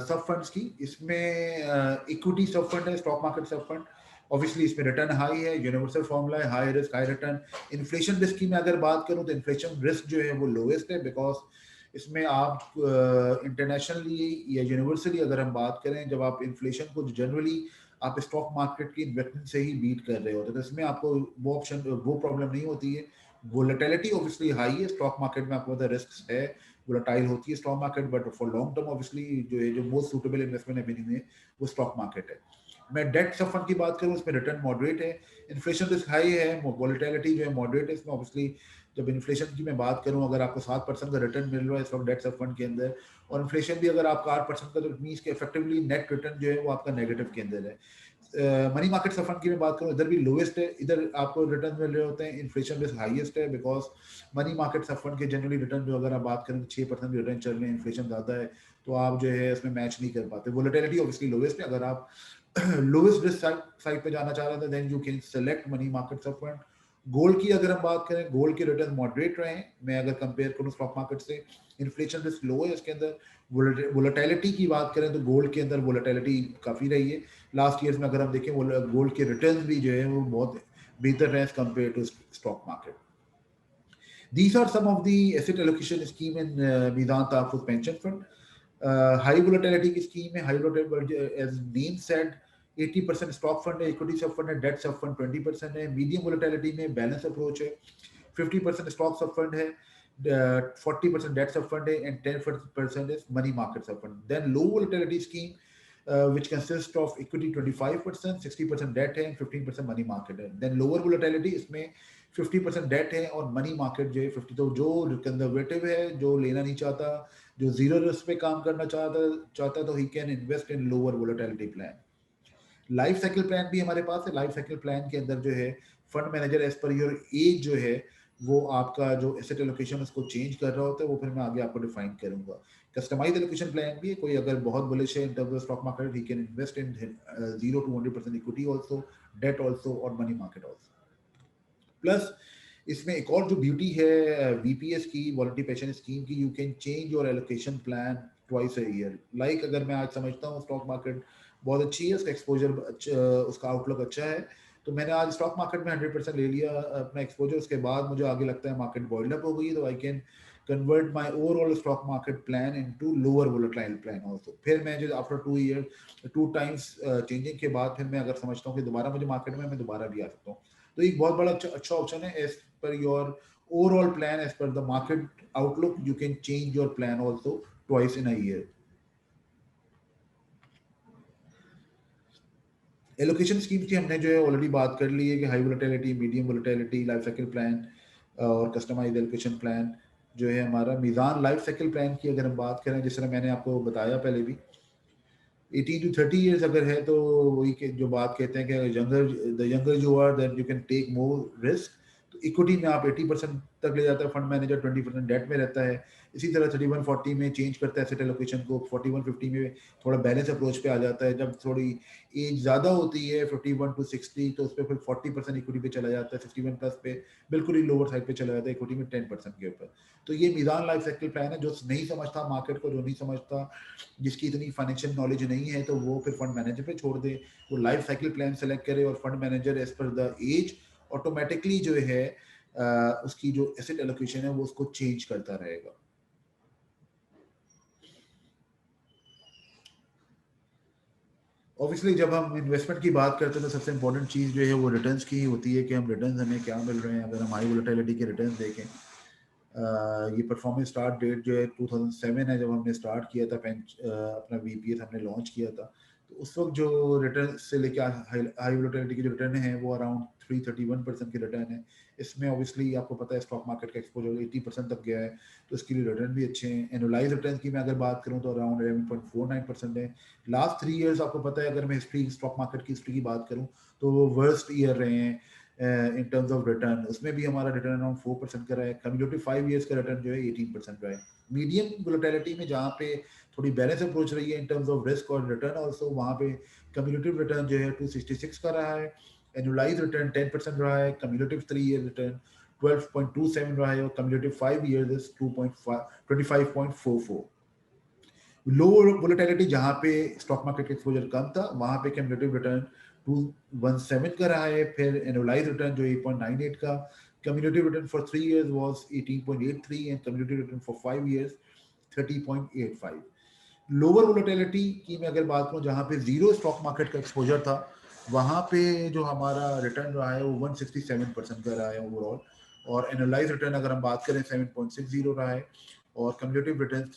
सब फंड्स की, इसमें इक्विटी सब फंड है, stock market sub fund. Obviously इसमें रिटर्न हाई है, यूनिवर्सल फॉर्मूला है, high risk high return. Inflation risk की मैं अगर बात करूं तो इन्फ्लेशन रिस्क जो है वो लोएस्ट है, बिकॉज इसमें आप इंटरनेशनली या यूनिवर्सली अगर हम बात करें, जब आप इन्फ्लेशन को जनरली आप स्टॉक मार्केट की इन्वेस्टमेंट से ही बीट कर रहे होते हैं, तो इसमें आपको वो ऑप्शन, वो प्रॉब्लम नहीं होती है। वोलेटिलिटी ऑब्वियसली हाई है स्टॉक मार्केट में, आपको रिस्क है, वोलेटाइल होती है stock market, but for long term obviously जो है जो मोस्ट सूटेबल इन्वेस्टमेंट एवेन्यू है वो स्टॉक मार्केट है। मैं डेट सब फंड की बात करूं, इसमें रिटर्न मॉडरेट है, इन्फ्लेशन रिस्क हाई है, वोलेटिलिटी जो है मॉडरेट है इसमें। ऑब्वियसली जब इन्फ्लेशन की मैं बात करूं, अगर आपको 7% का रिटर्न मिल रहा है इस वक्त डेट सब फंड के अंदर, और इन्फ्लेशन भी अगर आपका 8% का, तो मीन्स के इफेक्टिवली नेट रिटर्न जो है वो आपका नेगेटिव के अंदर है। मनी मार्केट सब फंड की मैं बात करूं, इधर भी लोएस्ट है, इधर आपको रिटर्न मिल रहे होते हैं, इन्फ्लेशन रिस्क हाईएस्ट है, because money market sub fund के जनरली रिटर्न जो अगर आप बात करें तो 6% रिटर्न चल रहे हैं, इन्फ्लेशन ज़्यादा है, तो आप जो है इसमें मैच नहीं कर पाते। वोलेटिलिटी ऑब्वियसली लोएस्ट है। अगर आप लोएस्ट रिस्क साइड पे जाना चाह रहे थे, then you can select money market sub fund. Gold की अगर हम बात करें, गोल्ड के रिटर्न मॉडरेट रहे हैं, मैं अगर कंपेयर करूं स्टॉक मार्केट से, इन्फ्लेशन रिस्क लो है इसके अंदर। वोलेटिलिटी की बात करें तो गोल्ड के अंदर वोलेटिलिटी काफ़ी रही है लास्ट ईयर्स में। अगर हम देखें गोल्ड के रिटर्न भी जो है वो बहुत बेहतर रहे as compare to stock market. These are some of the asset allocation scheme in Midan Tahfuz Pension Fund. High volatility की scheme है, high volatility as name said, 80% stock fund है, equity sub fund है, debt sub fund 20% है, medium volatility में balance approach है, 50% stock sub fund है, 40% debt sub fund है, and 10% is money market sub fund. Then low volatility scheme which consists of equity 25%, 60% debt है, and 15% money market है. Then lower volatility, इसमें 50% date है और money market जो है 50। तो जो कंजर्वेटिव है, जो लेना नहीं चाहता, जो जीरो रिस्क पे काम करना चाहता तो ही can invest in lower volatility plan. Life cycle plan भी हमारे पास है। लाइफ साइकिल प्लान के अंदर जो है fund manager as per your age जो है वो आपका जो एसेट एलोकेशन उसको चेंज कर रहा होता है, वो फिर मैं आगे आपको डिफाइन करूंगा। कस्टमाइज एलोकेशन प्लान भी है, कोई अगर बहुत बुलिश है in terms of stock market, he can invest in 0 to 100% equity also, debt also और मनी मार्केट आल्सो। प्लस इसमें एक और जो ब्यूटी है वीपीएस की, वॉलंटरी पेंशन स्कीम की, you can change your allocation plan twice a year. Like अगर मैं आज समझता हूँ स्टॉक मार्केट बहुत अच्छी है, उसका एक्सपोजर उसका आउटलुक अच्छा है, तो मैंने आज स्टॉक मार्केट में 100% ले लिया अपना एक्सपोजर। उसके बाद मुझे आगे लगता है मार्केट बॉइल्ड अप हो गई, तो I can convert my overall stock market plan into lower volatile plan also. फिर मैं जो आफ्टर 2 ईयर 2 टाइम्स चेंजिंग के बाद फिर मैं अगर समझता हूँ कि दोबारा मुझे मार्केट में, मैं दोबारा भी आ सकता हूँ। तो एक बहुत बड़ा अच्छा ऑप्शन है। As per your overall plan, as per the market outlook, you can change your plan also twice in a year. Allocation scheme की हमने जो है ऑलरेडी बात कर ली है कि high volatility, medium volatility, life cycle plan और कस्टमाइज एलोकेशन प्लान जो है हमारा। मीज़ान लाइफ साइकिल प्लान की अगर हम बात करें, जिस तरह मैंने आपको बताया पहले भी, 18 to 30 years अगर है तो वही जो बात कहते हैं कि younger you are then you can take more risk. तो इक्विटी में आप 80% तक ले जाता है फंड मैनेजर, 20% डेट में रहता है। इसी तरह 31-40 में चेंज करता है एसेट एलोकेशन को, 41-50 में थोड़ा बैलेंस अप्रोच पे आ जाता है। जब थोड़ी एज ज़्यादा होती है 51 to 60 तो उस पर फिर 40% इक्विटी पे चला जाता है, 61 प्लस पे बिल्कुल ही लोअर साइड पे चला जाता है इक्विटी में 10% के ऊपर। तो ये मीज़ान लाइफ साइकिल प्लान है। जो नहीं समझता मार्केट को, जो नहीं समझता, जिसकी इतनी फाइनेंशियल नॉलेज नहीं है, तो वो फिर फंड मैनेजर पे छोड़ दे। वो लाइफ साइकिल प्लान सेलेक्ट करे और fund manager as per the age automatically जो है उसकी जो एसेट एलोकेशन है वो उसको चेंज करता रहेगा। ऑब्वियसली जब हम इन्वेस्टमेंट की बात करते हैं तो सबसे इंपॉर्टेंट चीज़ जो है वो रिटर्न्स की होती है कि हम रिटर्न्स हमें क्या मिल रहे हैं। अगर हम हाई वोलेटिलिटी के रिटर्न्स देखें, ये परफॉर्मेंस स्टार्ट डेट जो है 2007 है, जब हमने स्टार्ट किया था अपना वीपीएस हमने लॉन्च किया था। तो उस वक्त जो रिटर्न से लेके हाई वोलेटिलिटी के जो रिटर्न है वो अराउंड 331% के रिटर्न है। इसमें ऑब्वियसली आपको पता है स्टॉक मार्केट का एक्सपोजर 80% तक गया है, तो इसके लिए रिटर्न भी अच्छे हैं। एनुअलाइज रिटर्न की मैं अगर बात करूँ तो अराउंड 11.49% है। लास्ट 3 ईयर्स आपको पता है, अगर मैं हिस्ट्री स्टॉक मार्केट की हिस्ट्री की बात करूँ तो वो वर्स्ट ईयर रहे हैं इन टर्म्स ऑफ रिटर्न। उसमें भी हमारा रिटर्न अराउंड 4% का रहा है। कम्युलेटिव 5 ईयर्स का रिटर्न जो है 18% रहा है। मीडियम वोलेटिलिटी में जहाँ पे थोड़ी बैलेंस अप्रोच रही है इन टर्म्स ऑफ रिस्क और रिटर्न ऑल्सो, वहाँ पे कम्युलेटिव रिटर्न जो है 266 का रहा है। एनुअलाइज रिटर्न 10% रहा है। कम्युलेटिव 3 ईयर रिटर्न 12.27 रहा है और कम्युलेटिव 5 ईयर 25.44। लोअर वोलेटिलिटी जहां पे स्टॉक मार्केट का एक्सपोजर कम था, वहां पे क्यूमुलेटिव रिटर्न 217 का रहा है। फिर एनुअलाइज रिटर्न जो 8.98 का। cumulative return for 3 years was 18.83 and cumulative return for 5 years 30.85। Lower volatility की मैं अगर बात करूं जहां पे जीरो स्टॉक मार्केट का एक्सपोजर था, वहां पे जो हमारा रिटर्न रहा है वो 167% का रहा है ओवरऑल। और एनुअलाइज रिटर्न अगर हम बात करें 7.60 रहा है। और कम्युलेटिव रिटर्न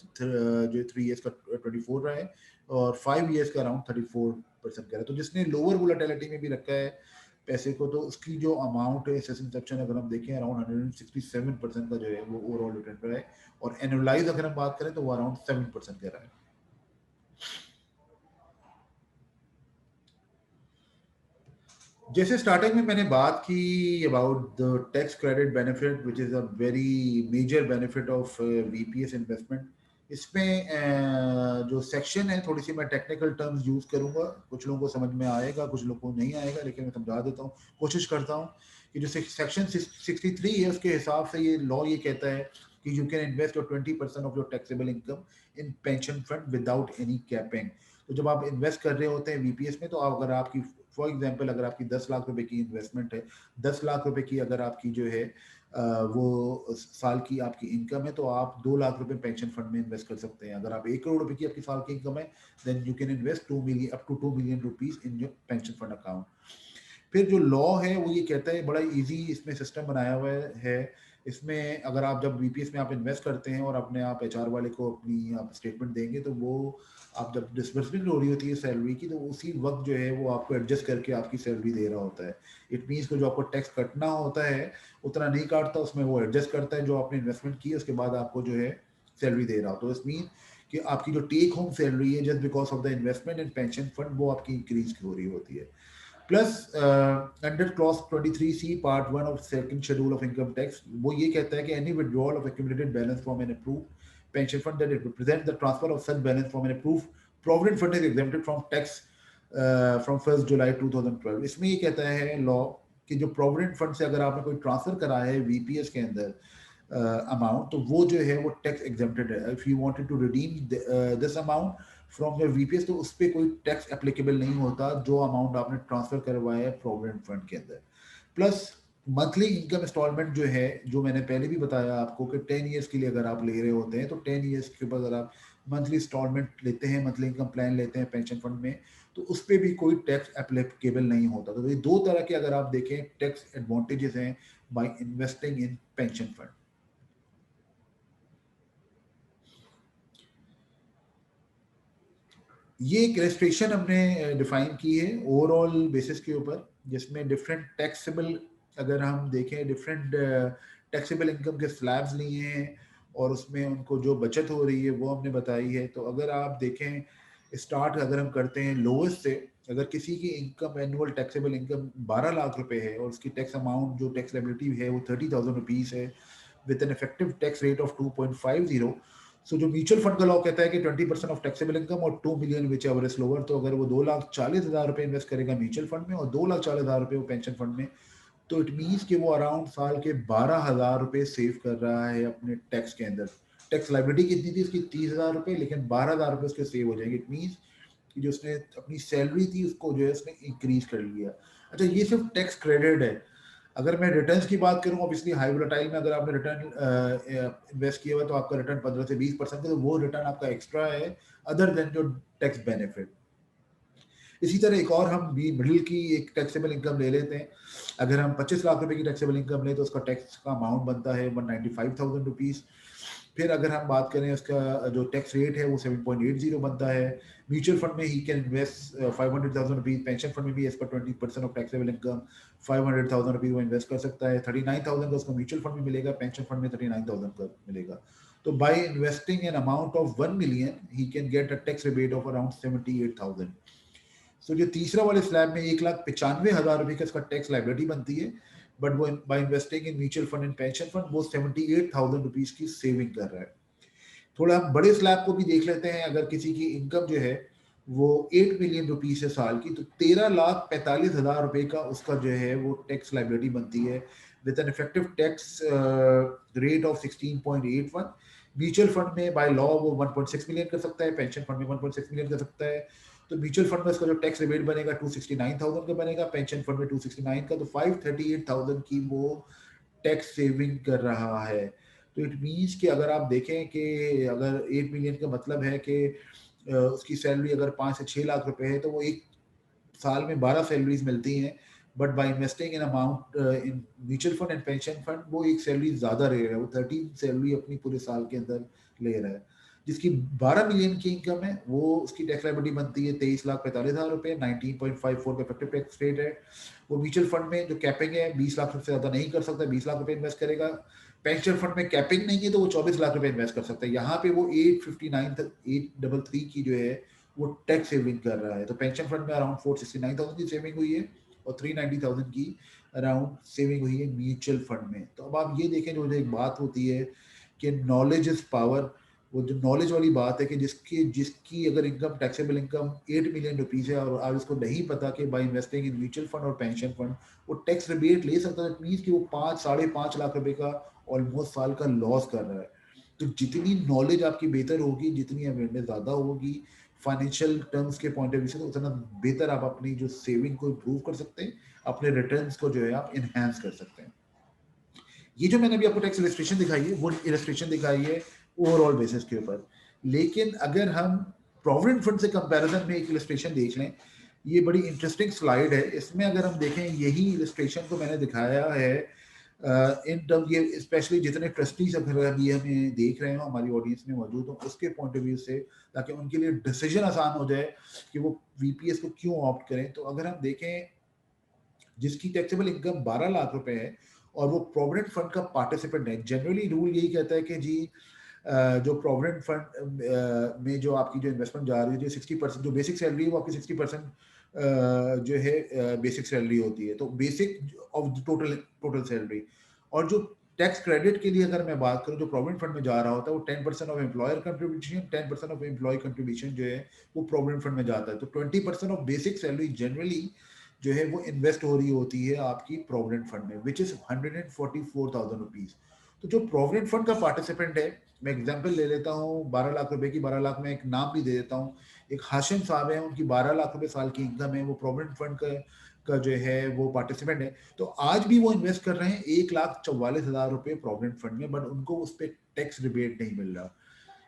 जो 3 ईयर्स का 24 रहा है और 5 ईयर्स का अराउंड 34% का है। तो जिसने लोअर वोलेटिलिटी में भी रखा है पैसे को, तो उसकी जो अमाउंट है सिंस इंसेप्शन अगर हम देखें अराउंड 167% का जो है वो ओवरऑल रिटर्न रहा है। और एनुअलाइज अगर हम बात करें तो वो अराउंड 7% का रहा है। जैसे स्टार्टिंग में मैंने बात की about the tax credit benefit which is a very major benefit of VPS investment. इसमें जो सेक्शन है, थोड़ी सी मैं टेक्निकल टर्म्स यूज़ करूंगा, कुछ लोगों को समझ में आएगा कुछ लोगों को नहीं आएगा, लेकिन मैं समझा देता हूँ, कोशिश करता हूँ कि जो सेक्शन 63 है उसके हिसाब से ये लॉ ये कहता है कि you can invest your 20% of your taxable income in pension fund without any capping. तो जब आप इन्वेस्ट कर रहे होते हैं वीपीएस में, तो अगर आपकी फॉर एग्जाम्पल अगर आपकी 10 लाख रुपए की इन्वेस्टमेंट है, 10 लाख रुपए की अगर आपकी जो है वो साल की आपकी इनकम है, तो आप 2 लाख रुपए पेंशन फंड में इन्वेस्ट कर सकते हैं। अगर आप 1 करोड़ रुपए की आपकी साल की इनकम है, then you can invest 2 million up to 2 million rupees in your pension fund account. फिर जो लॉ है वो ये कहता है, बड़ा इजी इसमें सिस्टम बनाया हुआ है। इसमें अगर आप जब बीपीएस में आप इन्वेस्ट करते हैं और अपने आप एचआर वाले को अपनी आप स्टेटमेंट देंगे, तो वो आप जब डिसबर्समेंट हो रही होती है सैलरी की, तो उसी वक्त जो है वो आपको एडजस्ट करके आपकी सैलरी दे रहा होता है। इट मीन्स को जो आपको टैक्स कटना होता है उतना नहीं काटता, उसमें वो एडजस्ट करता है जो आपने इन्वेस्टमेंट की है, उसके बाद आपको जो है सैलरी दे रहा हो। तो इस मीन कि आपकी जो टेक होम सैलरी है just because of the investment in pension fund वो आपकी इंक्रीज हो रही होती है। Plus under clause 23C part 1 of second schedule of income tax, वो ये कहता है कि any withdrawal of accumulated balance from an approved pension fund that it represents the transfer of such balance from an approved provident fund is exempted from tax from 1st July 2012। इसमें ये कहता है law कि जो provident fund से अगर आपने कोई ट्रांसफर करा है वीपीएस के अंदर अमाउंट, तो वो जो है वो टैक्स एग्जेम्प्टेड है। If you wanted to redeem this amount from your VPS, तो उस पर कोई टैक्स एप्लीकेबल नहीं होता जो अमाउंट आपने ट्रांसफर करवाया है प्रोविडेंट फंड के अंदर। प्लस मंथली इनकम इंस्टॉलमेंट जो है, जो मैंने पहले भी बताया आपको कि 10 ईयर्स के लिए अगर आप ले रहे होते हैं, तो 10 ईयर्स के ऊपर अगर आप मंथली इंस्टॉलमेंट लेते हैं, मंथली इनकम प्लान लेते हैं पेंशन फंड में, तो उस पर भी कोई टैक्स एप्लीकेबल नहीं होता। तो ये दो तरह के अगर आप देखें टैक्स एडवांटेजेस हैं by investing in pension fund. ये एक रेस्ट्रिक्शन हमने डिफाइन की है ओवरऑल बेसिस के ऊपर, जिसमें डिफरेंट टैक्सेबल, अगर हम देखें डिफरेंट टैक्सेबल इनकम के स्लैब्स लिए हैं और उसमें उनको जो बचत हो रही है वो हमने बताई है। तो अगर आप देखें स्टार्ट अगर हम करते हैं लोएस्ट से, अगर किसी की income annual taxable income 12 lakh रुपए है और उसकी टैक्स अमाउंट जो टैक्स लायबिलिटी है वो 30,000 रुपीज है with an effective tax rate of 2.50, सो जो म्यूचुअल फंड का लॉ कहता है कि 20% ऑफ टैक्सेबल इनकम और 2 million which ever is lower, तो अगर वो 2,40,000 रुपए इन्वेस्ट करेगा म्यूचुअल फंड में और 2,40,000 रुपए वो पेंशन फंड में, तो इट मीन्स कि वो अराउंड साल के 12,000 रुपए सेव कर रहा है अपने टैक्स के अंदर। टैक्स लाइबिलिटी कितनी थी उसकी 30,000 रुपए, लेकिन 12,000 रुपए उसके सेव हो जाएंगे। इट मीन्स कि जो उसने अपनी सैलरी थी उसको जो है उसने इंक्रीज कर लिया। अच्छा, ये सिर्फ टैक्स क्रेडिट है। अगर मैं रिटर्न्स की बात करूं, ऑब्वियसली हाई वोलेटाइल में अगर आपने रिटर्न इन्वेस्ट किया हुआ तो आपका रिटर्न 15 से 20% है, तो वो रिटर्न आपका एक्स्ट्रा है अदर देन जो टैक्स बेनिफिट। इसी तरह एक और हम भी मिडिल की एक टैक्सेबल इनकम ले लेते हैं। अगर हम 25 लाख रुपए की टैक्सेबल इनकम लें तो उसका टैक्स का अमाउंट बनता है 195,000 रुपीज़। फिर अगर हम बात करें उसका जो टैक्स रेट है वो 7.80 बनता है। म्यूचुअल फंड में he can invest 500,000 rupees, pension fund में भी as per 20% of taxable income 500,000 rupees वो इन्वेस्ट कर सकता है। 39,000 का उसको म्यूचुअल फंड में मिलेगा, पेंशन फंड में 39,000 का मिलेगा। तो by investing an amount of 1 million he can get a tax rebate of around 78,000। सो जो तीसरा वाले स्लैब में 1,95,000 रुपए का इसका टैक्स लाइबिलिटी बनती है, बट वो by investing in mutual fund and pension fund वो 78,000 रुपीज की सेविंग कर रहा है। थोड़ा हम बड़े स्लैब को भी देख लेते हैं। अगर किसी की इनकम जो है वो 8 मिलियन रुपीज है साल की, तो 13,45,000 रुपए का उसका जो है वो टैक्स लाइबिलिटी बनती है with an effective tax rate of 16.81। Mutual fund में बाय लॉ वो 1.6 मिलियन कर सकता है, पेंशन फंड में 1.6 मिलियन कर सकता है। तो म्यूचुअल फंड में उसका जो टैक्स रिबेट बनेगा 269,000 का बनेगा, पेंशन फंड में 269 का, तो 538,000 की वो टैक्स सेविंग कर रहा है। तो इट मीन्स कि अगर आप देखें कि अगर 8 मिलियन का मतलब है कि उसकी सैलरी अगर 5 से 6 लाख रुपए है, तो वो एक साल में 12 सैलरीज मिलती हैं। But by investing in amount in mutual fund and pension fund वो एक सैलरी ज्यादा ले रहा है, वो 13 सैलरी अपनी पूरे साल के अंदर ले रहा है। जिसकी 12 मिलियन की इनकम है वो उसकी टैक्स लायबिलिटी बनती है 23,45,000 रुपए, 19.54 का इफेक्टिव टैक्स रेट है। वो म्यूचुअल फंड में जो कैपिंग है 20 लाख रुपए से ज्यादा नहीं कर सकता, 20 लाख रुपए इन्वेस्ट करेगा। पेंशन फंड में कैपिंग नहीं है तो वो 24 लाख रुपए इन्वेस्ट कर सकता है। यहाँ पे वो 833 की जो है वो टैक्स सेविंग कर रहा है। तो पेंशन फंड में अराउंड 469,000 की सेविंग हुई है और 390,000 की अराउंड सेविंग हुई है म्यूचुअल फंड में। तो अब आप ये देखें, जो एक बात होती है कि नॉलेज इज पावर, वो जो नॉलेज वाली बात है कि जिसकी जिसकी अगर income taxable income 8 million rupees है और आज उसको नहीं पता कि by investing in mutual fund और पेंशन फंड वो टैक्स रिबेट ले सकता है, मीन्स कि वो 5-5.5 लाख रुपए का ऑलमोस्ट साल का लॉस कर रहा है। तो जितनी नॉलेज आपकी बेहतर होगी, जितनी अवेयरनेस ज़्यादा होगी फाइनेंशियल टर्म्स के पॉइंट ऑफ व्यू से, तो उतना बेहतर आप अपनी जो सेविंग को इम्प्रूव कर सकते हैं, अपने रिटर्न्स को जो है आप इनहेंस कर सकते हैं। ये जो मैंने अभी आपको टैक्स इलस्ट्रेशन दिखाई है वो इलस्ट्रेशन दिखाई है ओवरऑल बेसिस के ऊपर। लेकिन अगर हम प्रोविडेंट फंड से कंपैरिजन में एक इलस्ट्रेशन देख लें, ये बड़ी इंटरेस्टिंग स्लाइड है। इसमें अगर हम देखें यही इलस्ट्रेशन को मैंने दिखाया है इन टर्म, ये स्पेशली जितने ट्रस्टीज अगर अभी हमें देख रहे हो हमारी ऑडियंस में मौजूद हो उसके पॉइंट ऑफ व्यू से, ताकि उनके लिए डिसीजन आसान हो जाए कि वो वीपीएस को क्यों ऑप्ट करें। तो अगर हम देखें जिसकी टैक्सेबल इनकम 12 लाख रुपए है और वो प्रोविडेंट फंड का पार्टिसिपेंट है, जनरली रूल यही कहता है कि जी जो प्रोविडेंट फंड में जो आपकी जो इन्वेस्टमेंट जा रही है, जो 60% जो बेसिक सैलरी है वो आपकी 60% जो है बेसिक सैलरी होती है, तो basic of total total salary. और जो टैक्स क्रेडिट के लिए अगर मैं बात करूं, जो प्रोविडेंट फंड में जा रहा होता है वो 10% of employer contribution, 10% of employee contribution जो है वो प्रोविडेंट फंड में जाता है। तो 20% ऑफ बेसिक सैलरी जनरली जो है वो इन्वेस्ट हो रही होती है आपकी प्रोविडेंट फंड में, विच इज 144,000 रुपीज। तो जो प्रोविडेंट फंड का पार्टिसिपेंट है, मैं एग्जांपल ले लेता हूँ 12 लाख रुपए की, 12 लाख में एक नाम भी दे देता हूँ, एक हाशिम साहब है, उनकी 12 लाख रुपए साल की इनकम है, वो प्रोविडेंट फंड का जो है वो पार्टिसिपेंट है। तो आज भी वो इन्वेस्ट कर रहे हैं 1,44,000 रुपए प्रोविडेंट फंड में, बट उनको उस पर टैक्स रिबेट नहीं मिल रहा।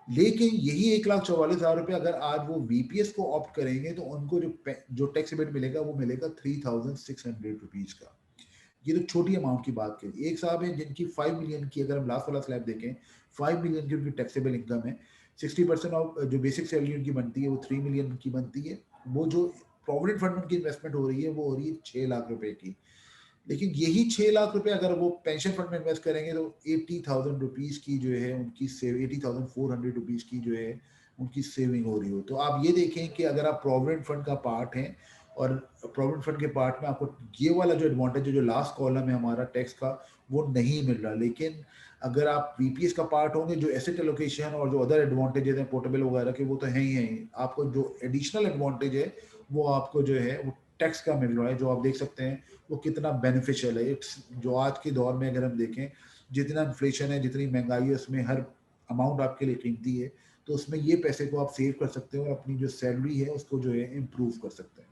लेकिन यही 1,44,000 रुपए अगर आज वो वीपीएस को ऑप्ट करेंगे तो उनको जो टैक्स रिबेट मिलेगा वो मिलेगा 3,600 रुपीज का। ये तो छोटी अमाउंट की बात करें। एक साहब है जिनकी 5 मिलियन की, अगर हम लास्ट वाला स्लैब देखें, 5 मिलियन की उनकी टैक्सेबल इनकम है, 60% ऑफ जो बेसिक सैलरी उनकी बनती है वो 3 मिलियन की बनती है। वो जो प्रोविडेंट फंड में उनकी इन्वेस्टमेंट हो रही है वो हो रही है 6 लाख रुपए की। लेकिन यही 6 लाख रुपए अगर वो पेंशन फंड में इन्वेस्ट करेंगे तो 80,000 रुपीज की जो है उनकी सेव 80,400 रुपीज की जो है उनकी सेविंग हो रही हो। तो आप ये देखें कि अगर आप प्रोविडेंट फंड का पार्ट हैं और प्रोविडेंट फंड के पार्ट में आपको ये वाला जो एडवांटेज है, जो लास्ट कॉलम है हमारा टैक्स का, वो नहीं मिल रहा। लेकिन अगर आप वीपीएस का पार्ट होंगे, जो एसेट एलोकेशन और जो अदर एडवांटेजेस हैं पोर्टेबल वगैरह के, वो तो हैं ही हैं। आपको जो एडिशनल एडवांटेज है वो आपको जो है वो टैक्स का मिल रहा है, जो आप देख सकते हैं वो कितना बेनिफिशियल है। इट्स जो आज के दौर में अगर हम देखें, जितना इन्फ्लेशन है, जितनी महंगाई है, उसमें हर अमाउंट आपके लिए कीमती है। तो उसमें ये पैसे को आप सेव कर सकते हो और अपनी जो सैलरी है उसको जो है इम्प्रूव कर सकते हैं।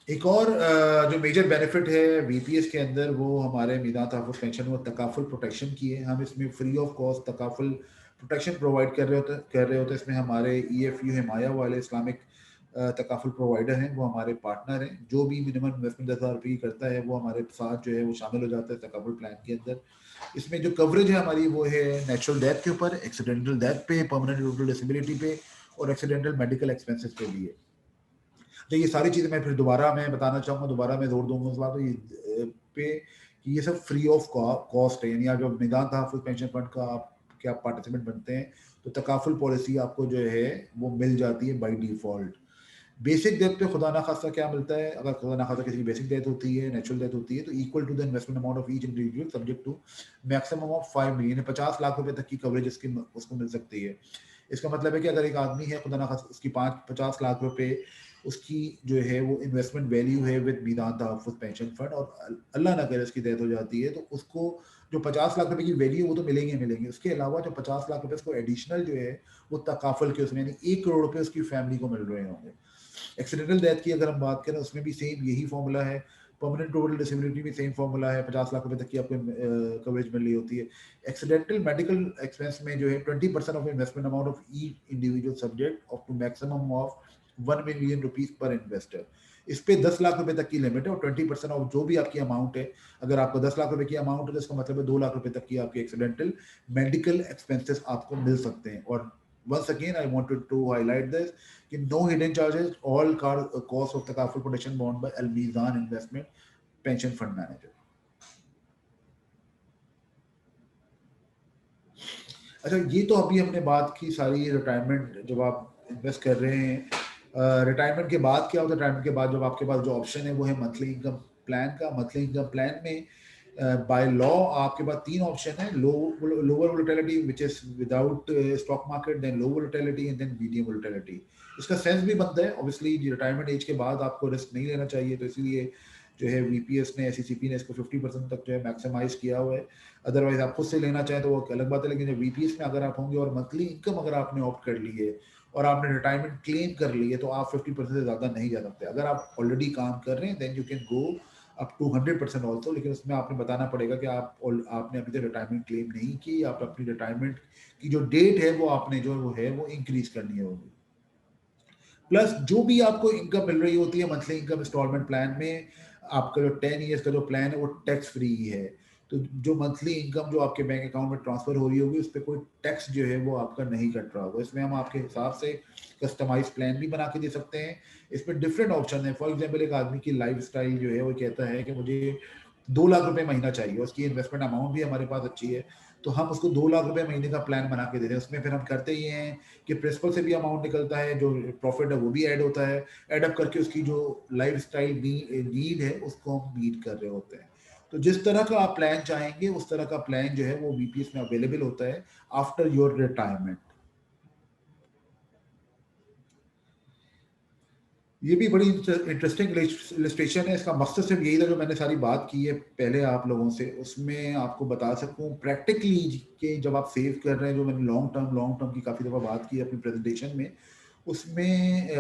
एक और जो मेजर बेनिफिट है वीपीएस के अंदर, वो हमारे मीरान तहफ़्फ़ुज़ पेंशन और तकाफुल प्रोटेक्शन की है। हम इसमें free of cost takaful protection provide कर रहे होते हैं। इसमें हमारे ईएफयू हिमाया वाले इस्लामिक तकाफुल प्रोवाइडर हैं, वो हमारे पार्टनर हैं। जो भी मिनिमम इन्वेस्टमेंट 10,000 रुपये की करता है, वो हमारे साथ जो है वो शामिल हो जाता है तकाफुल प्लान के अंदर। इसमें जो कवरेज है हमारी, वो है नेचुरल डेथ के ऊपर, एक्सीडेंटल डेथ पे, परमानेंट टोटल डिसेबिलिटी पे और एक्सीडेंटल मेडिकल एक्सपेंसेस पे भी है। तो ये सारी चीज़ें मैं फिर दोबारा मैं बताना चाहूँगा, दोबारा मैं जोर दूँगा उस बात पे कि ये सब फ्री ऑफ कॉस्ट है। यानी आप जब निदान तहफ़्फ़ुज़ पेंशन फंड का आप पार्टिसिपेंट बनते हैं, तो तकाफुल पॉलिसी आपको जो है वो मिल जाती है बाय डिफ़ॉल्ट। बेसिक डेथ पे खुदा ना खास्ता क्या मिलता है, अगर खुदा ना खास्ता किसी की बेसिक डेथ होती है, नेचुरल डेथ होती है, तो equal to the investment amount of each individual subject to maximum of 5 million, 50 lakh रुपए तक की कवरेज इसकी उसको मिल सकती है। इसका मतलब है कि अगर एक आदमी है, खुदा ना खास्ता उसकी 50 लाख रुपए उसकी जो है वो इन्वेस्टमेंट वैल्यू है विद मीरान तहफ़्फ़ुज़ पेंशन फंड, और अल्लाह ना करे उसकी डेथ हो जाती है, तो उसको जो 50 लाख रुपए की वैल्यू वो तो मिलेंगे मिलेंगे। उसके अलावा जो 50 लाख रुपए उसको एडिशनल जो है वो तकाफुल के उसमें, यानी 1 करोड़ रुपए उसकी फैमिली को मिल रहे होंगे। एक्सीडेंटल डेथ की अगर हम बात करें, उसमें भी सेम यही फॉर्मूला है। परमानेंट टोटल डिसेबिलिटी भी सेम फॉर्मूला है, 50 लाख रुपए तक की आपको कवरेज मिल रही होती है। एक्सीडेंटल मेडिकल एक्सपेंस में जो है 20% of investment amount of each individual subject of to maximum of 1 million rupees per investor. इस पे 10 लाख रुपए तक की लिमिट है और 20% ऑफ जो भी आपकी अमाउंट है, अगर आपको 10 लाख रुपए की अमाउंट है तो इसका मतलब है 2 लाख रुपए तक की आपकी एक्सीडेंटल मेडिकल एक्सपेंसेस आपको मिल सकते हैं। और once again I wanted to highlight this कि no hidden charges, all cost of takaful protection borne by Al Mizan Investment Pension Fund Manager। अच्छा, ये तो अभी हमने बात की सारी रिटायरमेंट जब आप इन्वेस्ट कर रहे हैं। रिटायरमेंट के बाद क्या होता है? रिटायरमेंट के बाद जब आपके पास जो ऑप्शन है वो है मंथली इनकम प्लान का। मंथली इनकम प्लान में बाय लॉ आपके पास 3 ऑप्शन है। Lower volatility which is without stock market, then low volatility and then medium volatility. इसका सेंस भी बनता है, ऑब्वियसली रिटायरमेंट एज के बाद आपको रिस्क नहीं लेना चाहिए, तो इसीलिए जो है वीपीएस ने, एससीसीपी ने इसको 50% तक जो है मैक्सिमाइज किया हुआ है। अदरवाइज आप खुद से लेना चाहें तो वो अलग बात है, लेकिन जब वीपीएस में अगर आप होंगे और मंथली इनकम अगर आपने ऑप्ट कर ली है और आपने रिटायरमेंट क्लेम कर ली है, तो आप 50% से ज़्यादा नहीं जा सकते। अगर आप ऑलरेडी काम कर रहे हैं then you can go up to 100% also, लेकिन उसमें आपने बताना पड़ेगा कि आपने अभी तक रिटायरमेंट क्लेम नहीं की। आप अपनी रिटायरमेंट की जो डेट है वो आपने जो है वो इंक्रीज करनी है होगी। प्लस जो भी आपको इनकम मिल रही होती है मंथली इनकम इंस्टॉलमेंट प्लान में, आपका जो 10 ईयर्स का जो प्लान है वो टैक्स फ्री है। तो जो मंथली इनकम जो आपके बैंक अकाउंट में ट्रांसफर हो रही होगी, उस पर कोई टैक्स जो है वो आपका नहीं कट रहा होगा। इसमें हम आपके हिसाब से कस्टमाइज प्लान भी बना के दे सकते हैं। इसमें डिफरेंट ऑप्शन है। फॉर एग्जाम्पल, एक आदमी की लाइफ स्टाइल जो है वो कहता है कि मुझे 2 लाख रुपए महीना चाहिए, उसकी इन्वेस्टमेंट अमाउंट भी हमारे पास अच्छी है, तो हम उसको 2 लाख रुपए महीने का प्लान बना के दे रहे हैं। उसमें फिर हम करते ही हैं कि प्रिंसिपल से भी अमाउंट निकलता है, जो प्रॉफिट है वो भी ऐड होता है। ऐड अप करके उसकी जो लाइफ स्टाइल नीड है उसको हम मीट कर रहे होते हैं। तो जिस तरह का आप प्लान चाहेंगे उस तरह का प्लान जो है वो बीपीएस में अवेलेबल होता है आफ्टर योर रिटायरमेंट। ये भी बड़ी इंटरेस्टिंग इलस्ट्रेशन है। इसका मकसद सिर्फ यही था, जो मैंने सारी बात की है पहले आप लोगों से, उसमें आपको बता सकूं प्रैक्टिकली कि जब आप सेव कर रहे हैं, जो मैंने लॉन्ग टर्म की काफ़ी दफ़ा बात की है अपनी प्रेजेंटेशन में, उसमें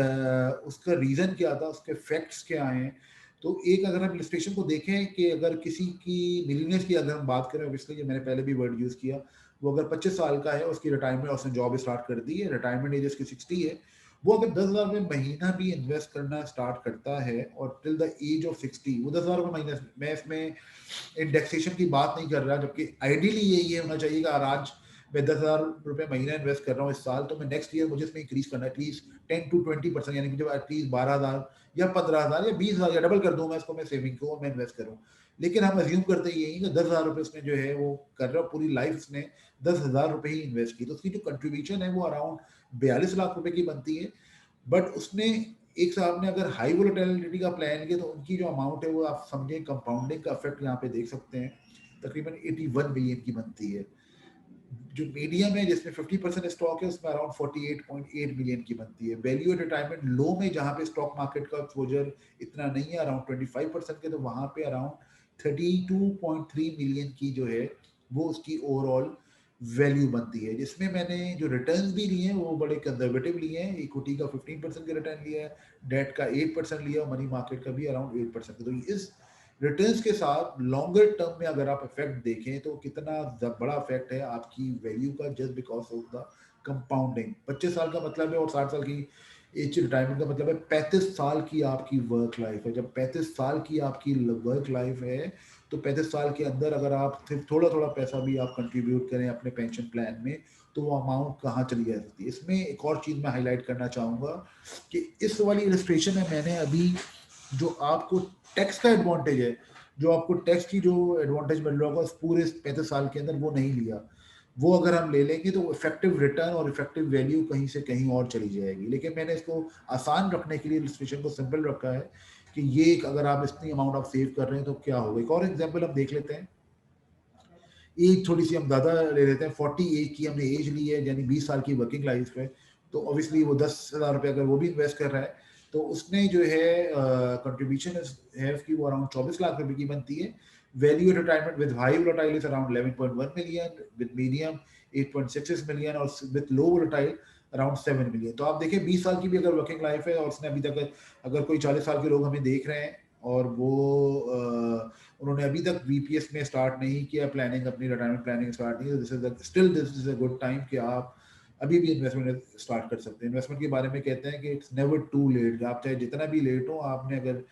उसका रीज़न क्या था, उसके फैक्ट्स क्या हैं। तो एक अगर हम इलस्ट्रेशन को देखें कि अगर किसी की मिलीनियर्स की अगर हम बात करें, ऑब्वियसली ये मैंने पहले भी वर्ड यूज़ किया, वो अगर 25 साल का है, उसकी रिटायरमेंट, उसने जॉब स्टार्ट कर दी है, रिटायरमेंट एज उसकी 60 है, वो अगर 10,000 रुपये महीना भी इन्वेस्ट करना स्टार्ट करता है और टिल द एज ऑफ 60, वो 10,000 रुपये महीना, मैं इसमें इंडेक्सेशन की बात नहीं कर रहा, जबकि आइडियली यही होना चाहिए कि आज मैं 10,000 रुपये महीना इन्वेस्ट कर रहा हूँ इस साल, तो मैं नेक्स्ट ईयर मुझे इसमें इंक्रीज करना है एटलीस्ट 10 to 20%, यानी कि जब एटलीस्ट 12,000 या 15,000 या 20,000 या डबल कर दूँ मैं इसको, मैं सेविंग को मैं इन्वेस्ट करूँ। लेकिन हम अज्यूम करते ही यही कि 10,000 रुपये उसने जो है वो कर रहा है, पूरी लाइफ उसने 10,000 रुपये ही इन्वेस्ट की, तो उसकी जो कंट्रीब्यूशन है वो अराउंड 42 लाख रुपए की बनती है। बट उसने एक साहब ने अगर हाई वोलेटिलिटी का प्लान किया, तो उनकी जो अमाउंट है वो आप समझें कंपाउंडिंग का इफेक्ट यहाँ पे देख सकते हैं, तकरीबन 81 मिलियन की बनती है। जो मीडियम है जिसमें 50% स्टॉक है उसमें अराउंड 48.8 मिलियन की बनती है। वैल्यू एट रिटायरमेंट लो में जहाँ पे स्टॉक मार्केट का एक्सपोजर इतना नहीं है, अराउंड 25% के, तो वहाँ पे अराउंड 32.3 मिलियन की जो है वो उसकी ओवरऑल वैल्यू बनती है, जिसमें मैंने जो रिटर्न्स भी लिए हैं वो बड़े कंजर्वेटिव लिए हैं। इक्विटी का 15% का रिटर्न लिया है, डेट का 8% लिया और मनी मार्केट का भी अराउंड 8%। तो इस रिटर्न्स के साथ लॉन्गर टर्म में अगर आप इफेक्ट देखें तो कितना बड़ा इफेक्ट है आपकी वैल्यू का, just because of the compounding. 25 साल का मतलब है और 60 साल की एज रिटायरमेंट का मतलब है 35 साल की आपकी वर्क लाइफ है। जब 35 साल की आपकी वर्क लाइफ है तो 35 साल के अंदर अगर आप सिर्फ थोड़ा थोड़ा पैसा भी आप कंट्रीब्यूट करें अपने पेंशन प्लान में, तो वो अमाउंट कहाँ चली जा सकती है। इसमें एक और चीज़ मैं हाईलाइट करना चाहूँगा कि इस वाली इलस्ट्रेशन में मैंने अभी जो आपको टैक्स का एडवांटेज है, जो आपको टैक्स की जो एडवांटेज मिल रहा होगा उस पूरे 35 साल के अंदर, वो नहीं लिया। वो अगर हम ले लेंगे तो इफेक्टिव रिटर्न और इफेक्टिव वैल्यू कहीं से कहीं और चली जाएगी। लेकिन मैंने इसको आसान रखने के लिए इलस्ट्रेशन को सिंपल रखा है कि ये अगर आप इतनी अमाउंट आप सेव कर रहे हैं तो क्या होगा। एक और एग्जाम्पल हम देख लेते हैं, एज थोड़ी सी हम ज़्यादा ले लेते हैं, 40 एज की हमने एज ली है, यानी 20 साल की वर्किंग लाइफ है, तो ऑब्वियसली वो 10,000 रुपये अगर वो भी इन्वेस्ट कर रहा है तो उसने जो है कंट्रीब्यूशन है उसकी वो अराउंड 24 लाख रुपए की बनती है। Value at retirement with high volatile is around 11.1 million, with medium 8.66 million और with low volatile around 7 million. तो आप देखें 20 साल की भी अगर वर्किंग लाइफ है और उसने अभी तक, अगर कोई 40 साल के लोग हमें देख रहे हैं और वो उन्होंने अभी तक बीपीएस में स्टार्ट नहीं किया प्लानिंग, अपनी रिटायरमेंट प्लानिंग स्टार्ट नहीं, this is a good time कि आप अभी भी इन्वेस्टमेंट स्टार्ट कर सकते हैं। इन्वेस्टमेंट के बारे में कहते हैं कि इट्स नेवर टू लेट। आप चाहे जितना भी लेट हो, आपने अगर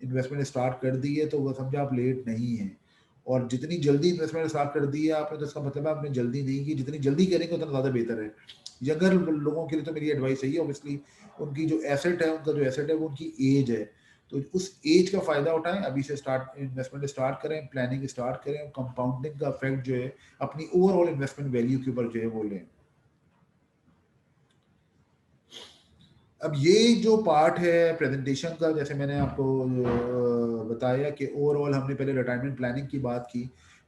इन्वेस्टमेंट स्टार्ट कर दी है तो वो समझे आप लेट नहीं है। और जितनी जल्दी इन्वेस्टमेंट स्टार्ट कर दी है आपने तो इसका मतलब है आपने जल्दी नहीं की, जितनी जल्दी करेंगे उतना ज़्यादा बेहतर है। यंगर लोगों के लिए तो मेरी एडवाइस यही है, ऑब्वियसली उनकी जो एसेट है, उनका जो एसेट है वो उनकी एज है, तो उस एज का फायदा उठाएं, अभी से स्टार्ट इन्वेस्टमेंट स्टार्ट करें, प्लानिंग स्टार्ट करें और कंपाउंडिंग का इफेक्ट जो है अपनी ओवरऑल इन्वेस्टमेंट वैल्यू के ऊपर जो है वो लें। अब ये जो पार्ट है प्रेजेंटेशन का, जैसे मैंने आपको बताया कि ओवरऑल हमने पहले रिटायरमेंट प्लानिंग की बात की,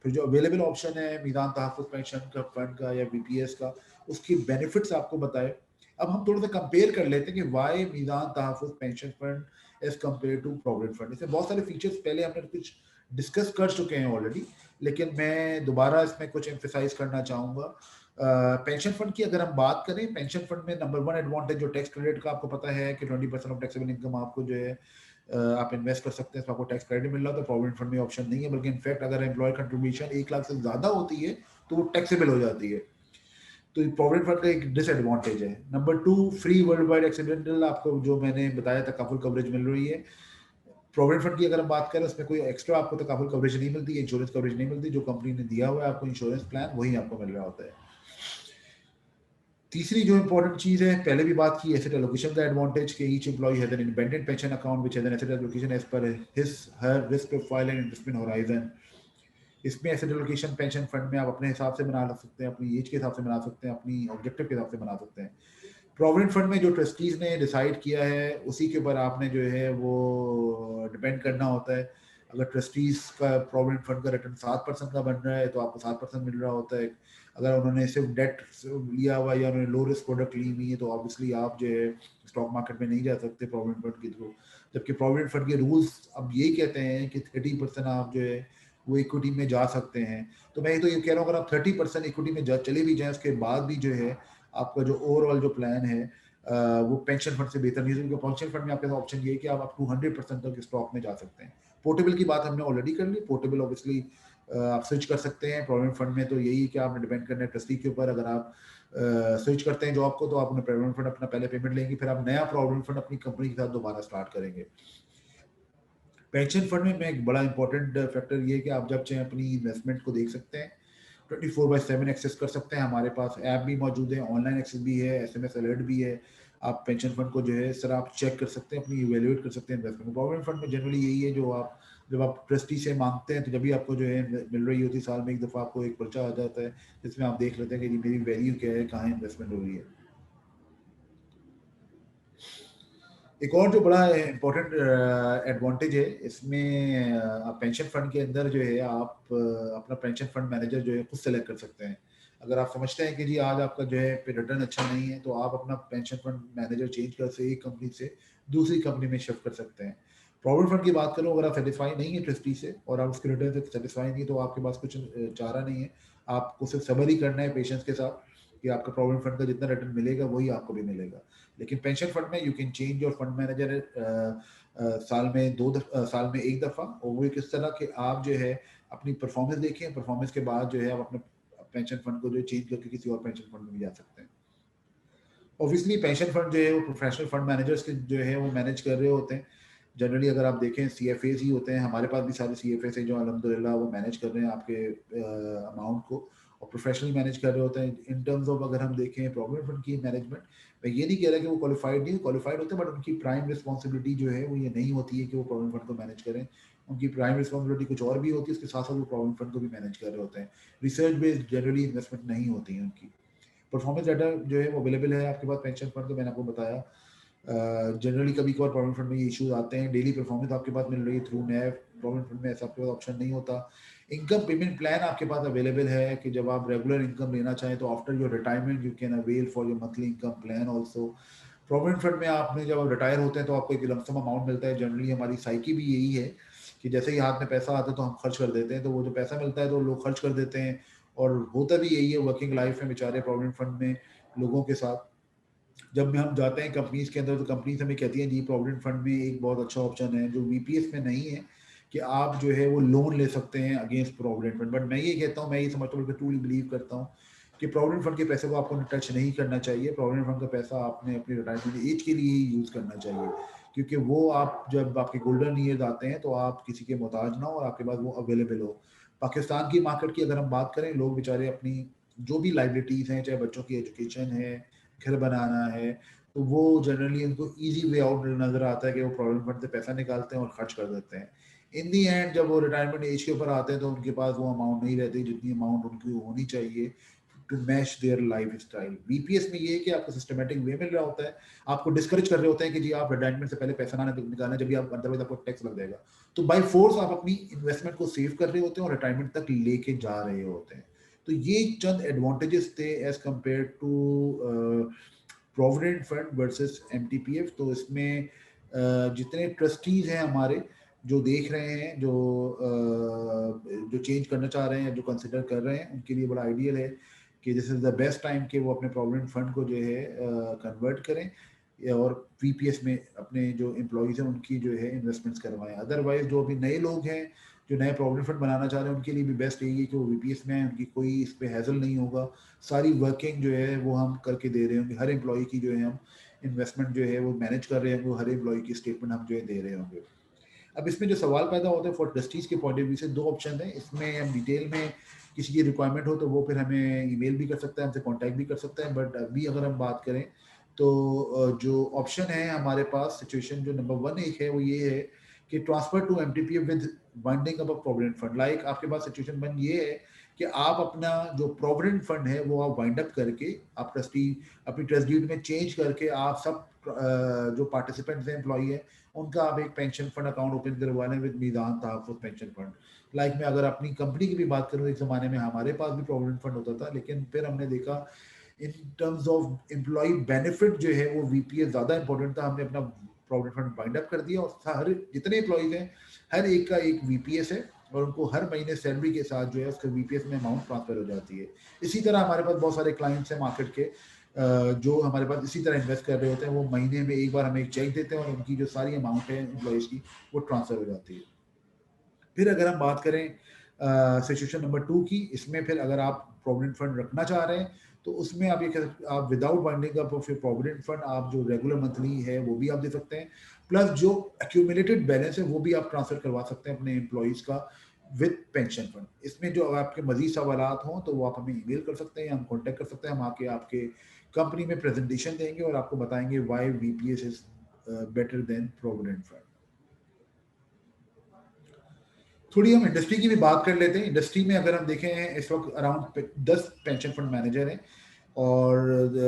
फिर जो अवेलेबल ऑप्शन है मीज़ान तहफ़्फ़ुज़ पेंशन का फंड का या बीपीएस का, उसकी बेनिफिट्स आपको बताए। अब हम थोड़ा सा कंपेयर कर लेते हैं कि why Meezan Tahaffuz pension fund as compare to provident fund. इसमें बहुत सारे फीचर्स पहले हमने कुछ डिस्कस कर चुके हैं ऑलरेडी, लेकिन मैं दोबारा इसमें कुछ एम्फेसाइज करना चाहूँगा। पेंशन फंड की अगर हम बात करें, पेंशन फंड में नंबर वन एडवांटेज जो टैक्स क्रेडिट का आपको पता है कि 20% ऑफ टैक्सेबल इनकम आपको जो है आप इन्वेस्ट कर सकते हैं, तो आपको टैक्स क्रेडिट मिल रहा है। तो प्रोविडेंट फंड में ऑप्शन नहीं है, बल्कि इनफैक्ट अगर एम्प्लॉय कंट्रीब्यूशन 1 लाख से ज्यादा होती है तो वो टैक्सेबल हो जाती है। तो प्रोविडेंट फंड का एक डिसएडवांटेज है। Number two, free world wide accidental, आपको जो मैंने बताया तकाफुल कवरेज मिल रही है। प्रोविडेंट फंड की अगर हम बात करें उसमें कोई एक्स्ट्रा आपको तकाफुल कवरेज नहीं मिलती, इंश्योरेंस कवरेज नहीं मिलती, जो कंपनी ने दिया हुआ है आपको इंश्योरेंस प्लान वही आपको मिल रहा होता है। तीसरी जो इंपॉर्टेंट चीज है, पहले भी बात की, एसेट एलोकेशन का एडवांटेज कि each employee has an independent pension account which has an asset allocation as per his her risk profile and investment horizon. इसमें एसेट एलोकेशन पेंशन फंड में आप अपने हिसाब से बना सकते हैं, अपनी एज के हिसाब से बना सकते हैं, अपनी ऑब्जेक्टिव के हिसाब से बना सकते हैं। प्रोविडेंट फंड में जो ट्रस्टीज ने डिसाइड किया है उसी के ऊपर आपने जो है वो डिपेंड करना होता है। अगर ट्रस्टीज का प्रोविडेंट फंड का रिटर्न 7% का बन रहा है तो आपको 7% मिल रहा होता है। अगर उन्होंने सिर्फ डेट लिया हुआ या उन्होंने लो रिस्क प्रोडक्ट ली हुई है तो ऑब्वियसली आप जो है स्टॉक मार्केट में नहीं जा सकते प्रोविडेंट फंड के थ्रू। जबकि प्रोविडेंट फंड के रूल्स अब ये कहते हैं कि 30% आप जो है वो इक्विटी में जा सकते हैं। तो मैं तो ये कह रहा हूँ अगर आप 30% इक्विटी में चले भी जाए उसके बाद भी जो है आपका जो ओवरऑल जो प्लान है वो पेंशन फंड से बेहतर नहीं है, क्योंकि पेंशन फंड में आपके पास ऑप्शन ये है कि आप अप टू 100% तक स्टॉक में जा सकते हैं। पोर्टेबल की बात हमने ऑलरेडी कर ली, पोर्टेबल ऑब्वियसली आप स्विच कर सकते हैं। प्रोविडेंट फंड में तो यही है कि आपने डिपेंड करना है ट्रस्टी के ऊपर। अगर आप स्विच करते हैं जॉब को तो आप अपने प्रोविडेंट फंड अपना पहले पेमेंट लेंगे, फिर आप नया प्रोविडेंट फंड अपनी कंपनी के साथ दोबारा स्टार्ट करेंगे। पेंशन फंड में एक बड़ा इंपॉर्टेंट फैक्टर ये है कि आप जब चाहे अपनी इन्वेस्टमेंट को देख सकते हैं। 24/7 एक्सेस कर सकते हैं। हमारे पास ऐप भी मौजूद है, ऑनलाइन एक्सेस भी है, एसएमएस अलर्ट भी है। आप पेंशन फंड को जो है इस तरह आप चेक कर सकते हैं, अपनी इवैल्यूएट कर सकते हैं इन्वेस्टमेंट। प्रोविडेंट फंड में जनरली यही है, जो आप जब आप ट्रस्टी से मांगते हैं तो जब भी आपको जो है मिल रही होती है, साल में एक दफ़ा आपको एक पर्चा आ जाता है जिसमें आप देख लेते हैं कि मेरी वैल्यू क्या है, कहाँ इन्वेस्टमेंट हो रही है। एक और जो बड़ा इम्पोर्टेंट एडवांटेज है इसमें, पेंशन फंड के अंदर जो है आप अपना पेंशन फंड मैनेजर जो है खुद सेलेक्ट कर सकते हैं। अगर आप समझते हैं कि जी आज आपका जो है पे रिटर्न अच्छा नहीं है, तो आप अपना पेंशन फंड मैनेजर चेंज कर से एक कंपनी से दूसरी कंपनी में शिफ्ट कर सकते हैं। प्रोविडेंट फंड की बात करूँ, अगर आप सेटिस्फाई नहीं है ट्रस्टी से और आप उसके रिटर्न से सेटिस्फाई नहीं है, तो आपके पास कुछ चारा नहीं है। आपको सिर्फ सब्र ही करना है पेशेंस के साथ कि आपका प्रोविडेंट फंड का जितना रिटर्न मिलेगा वही आपको भी मिलेगा। लेकिन पेंशन फंड में you can change your fund manager साल में एक दफा, और वो किस तरह के आप जो है अपनी परफॉर्मेंस देखें, परफॉर्मेंस के बाद जो है आप अपने पेंशन फंड को जो चेंज करके किसी और पेंशन फंड में भी जा सकते हैं। ऑब्वियसली पेंशन फंड जो है वो प्रोफेशनल फंड मैनेजर्स के जो है वो मैनेज कर रहे होते हैं। जनरली अगर आप देखें सीएफएस ही होते हैं, हमारे पास भी सारे सीएफएस हैं जो अल्हम्दुलिल्लाह वो मैनेज कर रहे हैं आपके अमाउंट को, और प्रोफेशनली मैनेज कर रहे होते हैं। इन टर्म्स ऑफ अगर हम देखें प्रोविडेंट फंड की मैनेजमेंट, मैं ये नहीं कह रहा कि वो क्वालिफाइड नहीं, क्वालिफाइड होते हैं, बट उनकी प्राइम रिस्पॉन्सिबिलिटी जो है वो ये नहीं होती है कि वो प्रोविडेंट फंड को मैनेज करें। उनकी प्राइम रिस्पॉन्सिबिलिटी कुछ और भी होती है, उसके साथ साथ वो प्रोविडेंट फंड को भी मैनेज कर रहे होते हैं। रिसर्च बेस्ड जनरली इन्वेस्टमेंट नहीं होती है उनकी। परफॉर्मेंस डाटा जो है वो अवेलेबल है आपके पास पेंशन फंड का, मैंने आपको बताया। जनरली कभी कभार प्रोविडेंट फंड में ये इश्यूज आते हैं, डेली परफॉर्मेंस आपके पास मिल रही है थ्रू नैव। प्रोविडेंट फंड में ऐसा आपके पास ऑप्शन नहीं होता। इनकम पेमेंट प्लान आपके पास अवेलेबल है कि जब आप रेगुलर इनकम लेना चाहें तो after your retirement you can avail for your monthly income plan also. Provident fund में आपने जब आप रिटायर होते हैं तो आपको एक लमसम अमाउंट मिलता है। जनरली हमारी साइकी भी यही है कि जैसे ही हाथ में पैसा आता है तो हम खर्च कर देते हैं, तो वो जो पैसा मिलता है तो लोग खर्च कर देते हैं। और होता भी यही है वर्किंग लाइफ में बेचारे प्रोविडेंट फंड में लोगों के साथ। जब भी हम जाते हैं कंपनीज के अंदर तो कंपनीज हमें कहती हैं जी प्रोविडेंट फंड में एक बहुत अच्छा ऑप्शन है जो वीपीएस में नहीं है, कि आप जो है वो लोन ले सकते हैं अगेंस्ट प्रोविडेंट फंड। बट मैं ये कहता हूँ, मैं ये समझता हूँ, ट्रूली बिलीव करता हूँ कि प्रोविडेंट फंड के पैसे को आपको टच नहीं करना चाहिए। प्रोविडेंट फंड का पैसा आपने अपनी रिटायरमेंट एज के लिए ही यूज़ करना चाहिए, क्योंकि वो आप जब आपके गोल्डन ईयर्स आते हैं तो आप किसी के मोहताज ना हो और आपके पास वो अवेलेबल हो। पाकिस्तान की मार्केट की अगर हम बात करें, लोग बेचारे अपनी जो भी लाइबिलिटीज़ हैं, चाहे बच्चों की एजुकेशन है, घर बनाना है, तो वो जनरली उनको ईजी वे आउट नज़र आता है कि वो प्रोविडेंट फंड से पैसा निकालते हैं और खर्च कर देते हैं। इन दी एंड जब वो रिटायरमेंट एज के ऊपर आते हैं तो उनके पास वो अमाउंट नहीं रहती जितनी अमाउंट उनकी होनी चाहिए to match their lifestyle. BPS में ये है कि आपको सिस्टमेटिक वे मिल रहा होता है, आपको डिस्करेज कर रहे होते हैं कि जी आप रिटायरमेंट से पहले पैसा ना निकालना, जब भी आप अदरवाइज आपको टैक्स लग जाएगा। तो बाय फोर्स आप अपनी इन्वेस्टमेंट को सेव कर रहे होते हैं और रिटायरमेंट तक लेके जा रहे होते हैं। तो ये चंद एडवांटेजेस थे as compare to provident fund versus MTPF. तो इसमें जितने ट्रस्टीज हैं हमारे जो देख रहे हैं, जो चेंज करना चाह रहे हैं, जो कंसिडर कर रहे हैं, उनके लिए बड़ा आइडियल है कि this is the best time कि वो अपने प्रोविडेंट फंड को जो है कन्वर्ट करें और वीपीएस में अपने जो एम्प्लॉयज़ हैं उनकी जो है इन्वेस्टमेंट्स करवाएं। अदरवाइज जो अभी नए लोग हैं जो नए प्रोविडेंट फंड बनाना चाह रहे हैं उनके लिए भी बेस्ट यही है कि वो वीपीएस में है, उनकी कोई इस पर हैजल नहीं होगा। सारी वर्किंग जो है वो हम करके दे रहे होंगे, हर एम्प्लॉय की जो है हम इन्वेस्टमेंट जो है वो मैनेज कर रहे होंगे, वो हर एम्प्लॉय की स्टेटमेंट हम जो है दे रहे होंगे। अब इसमें जो सवाल पैदा होता है फॉर ट्रस्टीज के पॉइंट ऑफ व्यू से, दो ऑप्शन है इसमें। हम डिटेल में किसी की रिक्वायरमेंट हो तो वो फिर हमें ईमेल भी कर सकता है, हमसे कांटेक्ट भी कर सकता है। बट अभी अगर हम बात करें तो जो ऑप्शन है हमारे पास, सिचुएशन जो नंबर वन एक है वो ये है कि transfer to MTPF with winding up a provident fund. Like आपके पास सिचुएशन वन ये है कि आप अपना जो प्रोविडेंट फंड है वो आप वाइंड अप करके आप ट्रस्टी अपनी ट्रस्ट डीड में चेंज करके आप सब जो पार्टिसिपेंट्स हैं एम्प्लॉई है उनका आप एक पेंशन फंड अकाउंट ओपन करवा लें with Meezaan Tahaffuz pension fund. Like मैं अगर अपनी कंपनी की भी बात करूँ, एक ज़माने में हमारे पास भी प्रोविडेंट फंड होता था, लेकिन फिर हमने देखा इन टर्म्स ऑफ एम्प्लॉई बेनिफिट जो है वो वीपीएस ज़्यादा इंपॉर्टेंट था। हमने अपना प्रोविडेंट फंड बाइंड अप कर दिया और हर जितने एम्प्लॉइज हैं हर एक का एक वीपीएस है और उनको हर महीने सैलरी के साथ जो है उसका वीपीएस में अमाउंट ट्रांसफर हो जाती है। इसी तरह हमारे पास बहुत सारे क्लाइंट्स हैं मार्केट के जो हमारे पास इसी तरह इन्वेस्ट कर रहे होते हैं। वो महीने में एक बार हमें एक चेक देते हैं और उनकी जो सारी अमाउंट है एम्प्लॉयज़ की वो ट्रांसफ़र हो जाती है। फिर अगर हम बात करें सिचुएशन नंबर टू की, इसमें फिर अगर आप प्रोविडेंट फंड रखना चाह रहे हैं तो उसमें आप ये कह सकते आप without winding up of provident fund आप जो रेगुलर मंथली है वो भी आप दे सकते हैं, प्लस जो एक्यूमुलेटेड बैलेंस है वो भी आप ट्रांसफर करवा सकते हैं अपने एम्प्लॉयज़ का विद पेंशन फंड। इसमें जो आपके मजीद सवालात हों तो वो आप हमें ईमेल कर सकते हैं, हम कांटेक्ट कर सकते हैं, हम आके आपके कंपनी में प्रेजेंटेशन देंगे और आपको बताएंगे why VPS is better than provident fund. थोड़ी हम इंडस्ट्री की भी बात कर लेते हैं। इंडस्ट्री में अगर हम देखें इस वक्त अराउंड 10 पेंशन फंड मैनेजर हैं और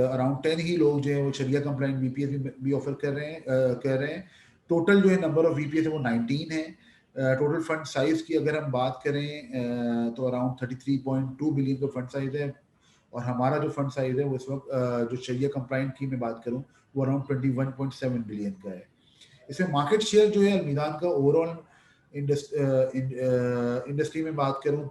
अराउंड 10 ही लोग जो है वो शरिया कंप्लाइंट वीपीएस भी ऑफर कर रहे हैं। टोटल जो है नंबर ऑफ वीपीएस है वो 19 है। टोटल फंड साइज की अगर हम बात करें तो अराउंड 33.2 बिलियन का फंड साइज है और हमारा जो फंड साइज है वो इस वक्त जो शरिया कंप्लाइंट की मैं बात करूं वो अराउंड 21.7 बिलियन का है। इसमें मार्केट शेयर जो है अलमीदान का ओवरऑल इंडस्ट्री में बात करूं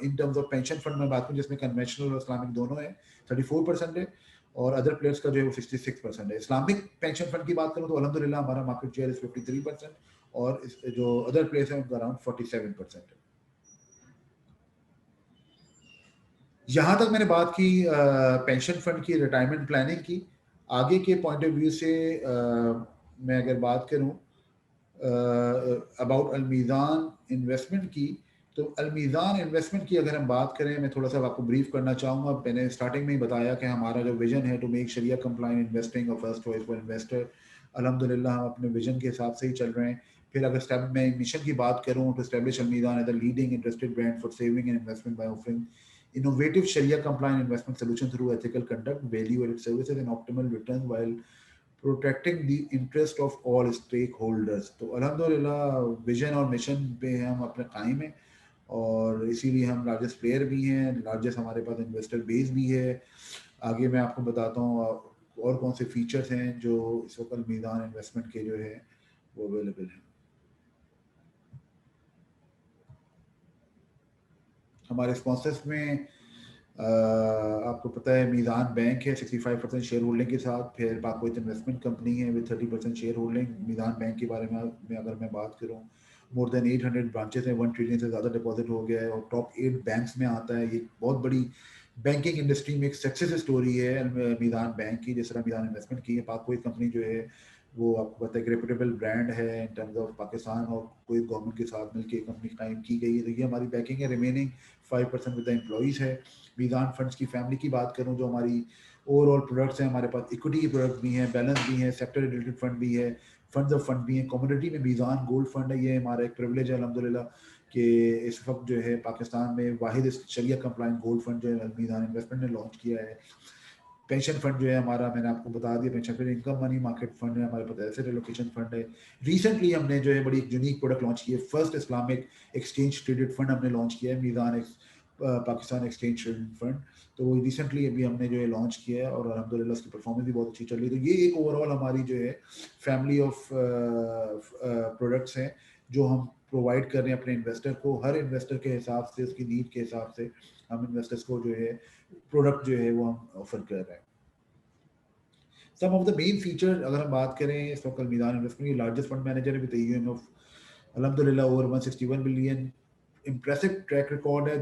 इन टर्म्स ऑफ पेंशन फंड में बात करूं जिसमें कन्वेंशनल और इस्लामिक दोनों है 34% है और अदर प्लेयर्स का जो है वो 66% है। इस्लामिक पेंशन फंड की बात करूं तो अल्हम्दुलिल्लाह हमारा मार्केट शेयर इज 53% और जो अदर प्लेयर्स हैं उनका अराउंड 47% है। यहाँ तक मैंने बात की पेंशन फंड की, रिटायरमेंट प्लानिंग की। आगे के पॉइंट ऑफ व्यू से मैं अगर बात करूं अबाउट अलमीज़ान इन्वेस्टमेंट की, तो अलमीज़ान इन्वेस्टमेंट की अगर हम बात करें, मैं थोड़ा सा आपको ब्रीफ करना चाहूँगा। मैंने स्टार्टिंग में ही बताया कि हमारा जो विजन है to make Shariah compliant investing our first choice for investor. अल्हम्दुलिल्लाह हम अपने विजन के हिसाब से ही चल रहे हैं। फिर अगर स्टेप मैं मिशन की बात करूँ तो establish Almeezan as a leading interested brand for saving and investment by offering innovative Sharia compliant investment solution through ethical conduct, value added services, and optimal returns while protecting the interest of all stakeholders. तो अल्हम्दुलिल्लाह vision और mission पे हम अपने कायम हैं और इसीलिए हम लार्जेस्ट प्लेयर भी हैं, लार्जेस्ट हमारे पास इन्वेस्टर बेस भी है। आगे मैं आपको बताता हूँ और कौन से फीचर्स हैं जो इस वक्त मैदान इन्वेस्टमेंट के जो है वो अवेलेबल हैं। हमारे स्पॉन्सर्स में आपको पता है मीज़ान बैंक है 65% शेयर होल्डिंग के साथ, फिर पाकवत इन्वेस्टमेंट कंपनी है with 30% share holding. Meezaan bank के बारे में अगर मैं बात करूँ, मोर देन 800 ब्रांचेस हैं, 1 ट्रिलियन से ज़्यादा डिपॉजिट हो गया है और टॉप 8 बैंक्स में आता है। ये बहुत बड़ी बैंकिंग इंडस्ट्री में एक सक्सेस स्टोरी है मीज़ान बैंक की, जिस तरह मीज़ान इन्वेस्टमेंट की है। पाकवत कंपनी जो है वो आपको पता है एक रेपुटेबल ब्रांड है इन टर्म्स ऑफ पाकिस्तान और कोई गवर्नमेंट के साथ मिलकर कंपनी कायम की गई है। तो ये हमारी बैकिंग है। रिमेनिंग 5% विद द एम्प्लॉइज़ है। मीज़ान फंड्स की फैमिली की बात करूं, जो हमारी ओवरऑल प्रोडक्ट्स हैं, हमारे पास इक्विटी के प्रोडक्ट भी हैं, बैलेंस भी हैं, सेक्टर रिलेटेड फंड भी है, फंड्स ऑफ फंड भी हैं। कम्युनिटी में मीज़ान गोल्ड फंड है, ये हमारा एक प्रिविलेज है अल्हम्दुलिल्लाह कि इस वक्त जो है पाकिस्तान में वाहिद शरिया कंप्लाइंट गोल्ड फंड जो है मीज़ान इन्वेस्टमेंट ने लॉन्च किया है। पेंशन फंड जो है हमारा, मैंने आपको बता दिया, pension fund income money market fund है, हमारे पास एसेट एलोकेशन फंड है। रिसेंटली हमने जो है बड़ी एक यूनिक प्रोडक्ट लॉन्च की है, first Islamic exchange traded fund हमने लॉन्च किया है, मीज़ान पाकिस्तान एक्सचेंज ट्रेडेड फंड। तो वो रिसेंटली अभी हमने जो है लॉन्च किया है और अलहमदिल्ला उसकी परफॉर्मेंस भी बहुत अच्छी चल रही है। तो ये एक ओवरऑल हमारी जो है फैमिली ऑफ प्रोडक्ट्स हैं जो हम प्रोवाइड कर रहे हैं अपने इन्वेस्टर को। हर इन्वेस्टर के हिसाब से, उसकी नीड के हिसाब से हम इन्वेस्टर्स को जो है प्रोडक्ट जो है वो हम ऑफर कर रहे हैं। सम ऑफ द मेन फीचर अगर हम बात करें, इस वक्त मीदान इन्वेस्टमेंट की लार्जेस्ट फंड मैनेजर है विद AUM ऑफ अल्हम्दुलिल्लाह over 161 billion. Impressive track record है,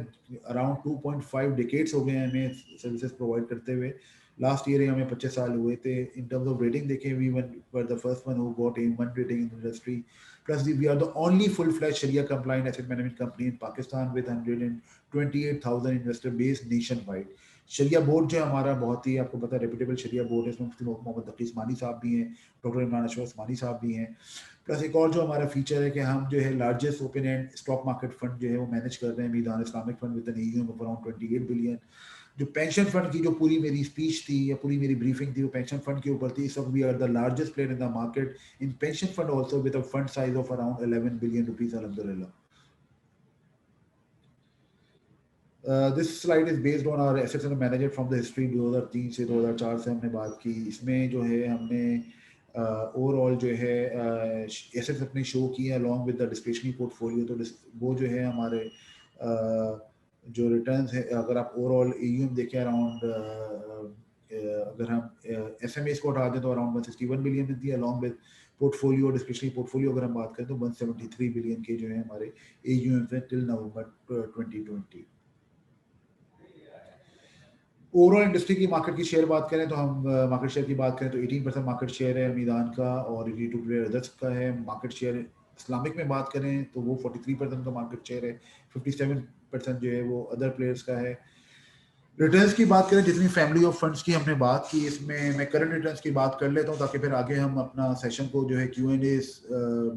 अराउंड 2.5 डिकेड्स हो गए हैं हमें सर्विसेज प्रोवाइड करते हुए। लास्ट ईयर ही हमें 25 साल हुए थे। इन टर्म्स ऑफ रेटिंग देखें, we were the first one who got A1 rating in industry, plus we are the only full flash Sharia compliant asset management company in Pakistan with 128,000 investor base nationwide. Sharia board जो है हमारा बहुत ही आपको पता है reputable शरिया board है, इसमें मुफ्ती मोहम्मद तकी उस्मानी साहब भी हैं, डॉक्टर इमरान अशरफ उस्मानी साहब भी हैं। प्लस एक और जो हमारा फीचर है कि हम जो है largest open end stock market fund जो है वो मैनेज कर रहे हैं, Meezan Islamic fund with an AUM of around 28 billion. जो पेंशन फंड की जो पूरी मेरी स्पीच थी या पूरी मेरी ब्रीफिंग थी वो पेंशन फंड के ऊपर थी। सब we are the largest player in the market in pension fund also with a fund size of around 11 billion rupees अल्हम्दुलिल्लाह। This slide is based on our assets under manager from the history 2003 से 2004 से हमने बात की। इसमें जो है हमने ओवरऑल जो है एसेट्स अपने शो किए along with the discretionary portfolio. तो वो जो है हमारे जो रिटर्न्स है, अगर आप ओवरऑल AUM देखें अराउंड अगर हम SMAs को हटा दें तो अराउंड 161 बिलियन बनती है, along with portfolio discretionary portfolio अगर हम बात करें तो 173 बिलियन के जो है हमारे AUM है टिल नवंबर 2020। ओवरऑल इंडस्ट्री की मार्केट की शेयर बात करें तो हम मार्केट शेयर की बात करें तो 18% मार्केट शेयर है मीदान का और 82 प्लेयर अदर्स का है। मार्केट शेयर इस्लामिक में बात करें तो वो 43% का मार्केट शेयर है, 57% जो है वो अदर प्लेयर्स का है। रिटर्न्स की बात करें, जितनी फैमिली ऑफ फंड्स की हमने बात की, इसमें मैं करंट रिटर्न्स की बात कर लेता हूँ ताकि फिर आगे हम अपना सेशन को जो है Q&A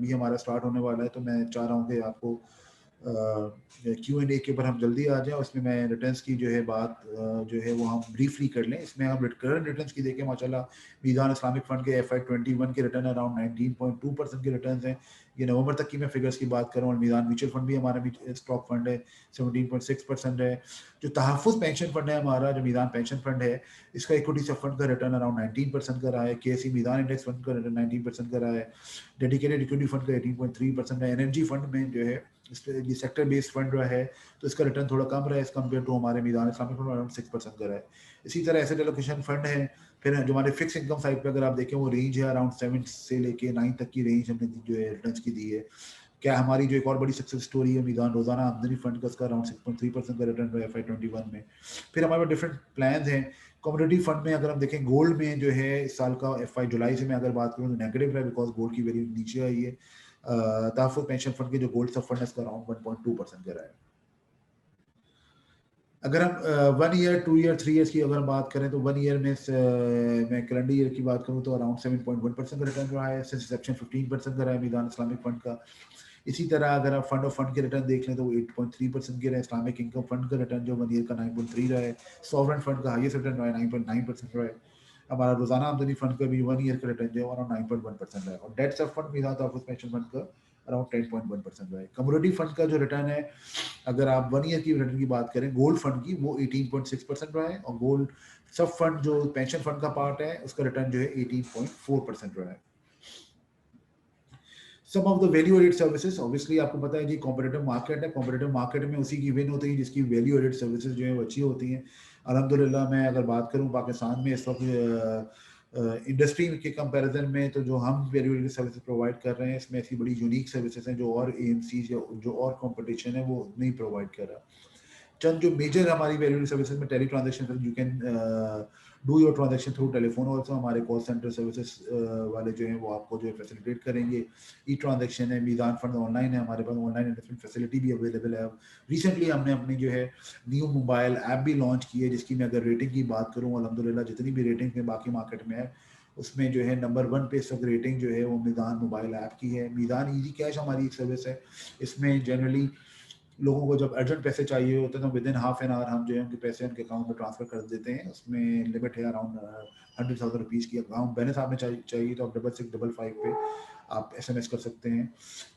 भी हमारा स्टार्ट होने वाला है, तो मैं चाह रहा हूँ कि आपको Q&A के ऊपर हम जल्दी आ जाएं। उसमें मैं रिटर्न्स की जो है बात जो है वो हम ब्रीफली कर लें। इसमें हम करंट रिटर्न्स की देखें, माशाल्लाह मीज़ान इस्लामिक फंड के FY21 के रिटर्न अराउंड 19.2% के रिटर्न हैं। ये नवंबर तक की मैं फिगर्स की बात कर रहा हूँ। और मीज़ान म्यूचुअल फंड भी हमारा भी स्टॉक फंड है, 17.6% है। जो तहफ़्फ़ुज़ पेंशन फंड है हमारा, जो मीज़ान पेंशन फंड है, इसका इक्विटी सब फंड का रिटर्न अराउंड 19% का रहा है। KSE मीज़ान इंडेक्स फंड का रिटर्न 19% का रहा है। डेडिकेटेड इक्विटी फंड का 18.3% है। एनर्जी फंड में जो है ये सेक्टर बेस्ड फंड जो है, तो इसका रिटर्न थोड़ा कम रहा है एज कम्पेयर टू हमारे मीज़ान इस्लामिक फंड, अराउंड 6% का रहा है। इसी तरह एसेट एलोकेशन फंड है। फिर जो हमारे फिक्स इनकम साइड पे अगर आप देखें, वो रेंज है अराउंड 7 से लेके 9 तक की रेंज हमने जो है रिटर्न्स की दी है। क्या हमारी जो एक और बड़ी सक्सेस स्टोरी है मीज़ान रोजाना आमदनी फंड का, उसका अराउंड 6.3% का रिटर्न रहा है FY21 में। फिर हमारे पास डिफरेंट प्लान हैं। कमोडिटी फंड में अगर हम देखें, गोल्ड में जो है इस साल का FY जुलाई से मैं अगर बात करूँ तो नेगेटिव है, बिकॉज गोल्ड की वैल्यू नीचे आई है। तहफ़्फ़ुज़ पेंशन फंड के जो गोल्ड सब फंड है, इसका अराउंड 1.2% का रहा है। अगर हम 1 ईयर, 2 ईयर, 3 ईयर्स की अगर हम बात करें, तो 1 ईयर में मैं कैलेंडर ईयर की बात करूं तो अराउंड 7.1% का रिटर्न रहा है। सिंस इंसेप्शन 15% का रहा है मीज़ान इस्लामिक फंड का। इसी तरह अगर आप फंड ऑफ फंड के रिटर्न देख लें तो वो 8.3% के रहे। इस्लामिक इनकम फंड का रिटर्न जो 1 ईयर का 9.3 रहा है। सॉवरेन फंड का हाईएस्ट रिटर्न रहा है, 9.9% रहा है। हमारा रोजाना आमदनी फंड का भी 1 ईयर का रिटर्न जो है अराउंड 9.1% रहा है। और डेट सब फंड मीज़ान तहफ़्फ़ुज़ पेंशन फंड का अराउंड 10.1% रहा है। कमोडिटी फंड का जो रिटर्न है, अगर आप 1 ईयर की रिटर्न की बात करें गोल्ड फंड की, वो 18.6% रहा है। और गोल्ड सब फंड जो पेंशन फंड का पार्ट है, उसका रिटर्न जो है 18.4% रहा है। Some of the value added services, obviously आपको पता है जी कॉम्पिटिटिव मार्केट है। कॉम्पिटिटिव मार्केट में उसी की विन होती है जिसकी वैल्यू एडेड सर्विसेज जो है वो अच्छी होती हैं। अल्हम्दुलिल्लाह मैं अगर बात करूं पाकिस्तान में इस वक्त इंडस्ट्री के कंपैरिजन में, तो जो हम वैल्यू एडेड सर्विसेज प्रोवाइड कर रहे हैं, इसमें ऐसी बड़ी यूनिक सर्विसेज हैं जो और AMC जो और कंपटीशन है वो नहीं प्रोवाइड कर रहा। चंद जो मेजर हमारी वैल्यू सर्विसेज में tele transaction, you can do your transaction through telephone also. हमारे कॉल सेंटर सर्विसेज वाले जो हैं वो आपको जो है फैसिलिटेट करेंगे। ई ट्रांजेक्शन है, मीज़ान फंड ऑनलाइन है, हमारे पास ऑनलाइन इन्वेस्टमेंट फैसिलिटी भी अवेलेबल है। रिसेंटली हमने अपनी जो है न्यू मोबाइल ऐप भी लॉन्च की है, जिसकी मैं अगर रेटिंग की बात करूँ, अल्हम्दुलिल्लाह जितनी भी रेटिंग है बाकी मार्केट में है, उसमें जो है नंबर 1 पे इस वक्त रेटिंग जो है वो मीज़ान मोबाइल ऐप की है। मीज़ान ईजी कैश हमारी एक सर्विस है। इसमें जनरली लोगों को जब अर्जेंट पैसे चाहिए होते हैं तो with in half an hour हम जो है उनके पैसे उनके अकाउंट में ट्रांसफर कर देते हैं। उसमें लिमिट है अराउंड 100,000 रुपीज़ की। अकाउंट बैलेंस आपने चाहिए तो आप 6655 पे आप SMS कर सकते हैं।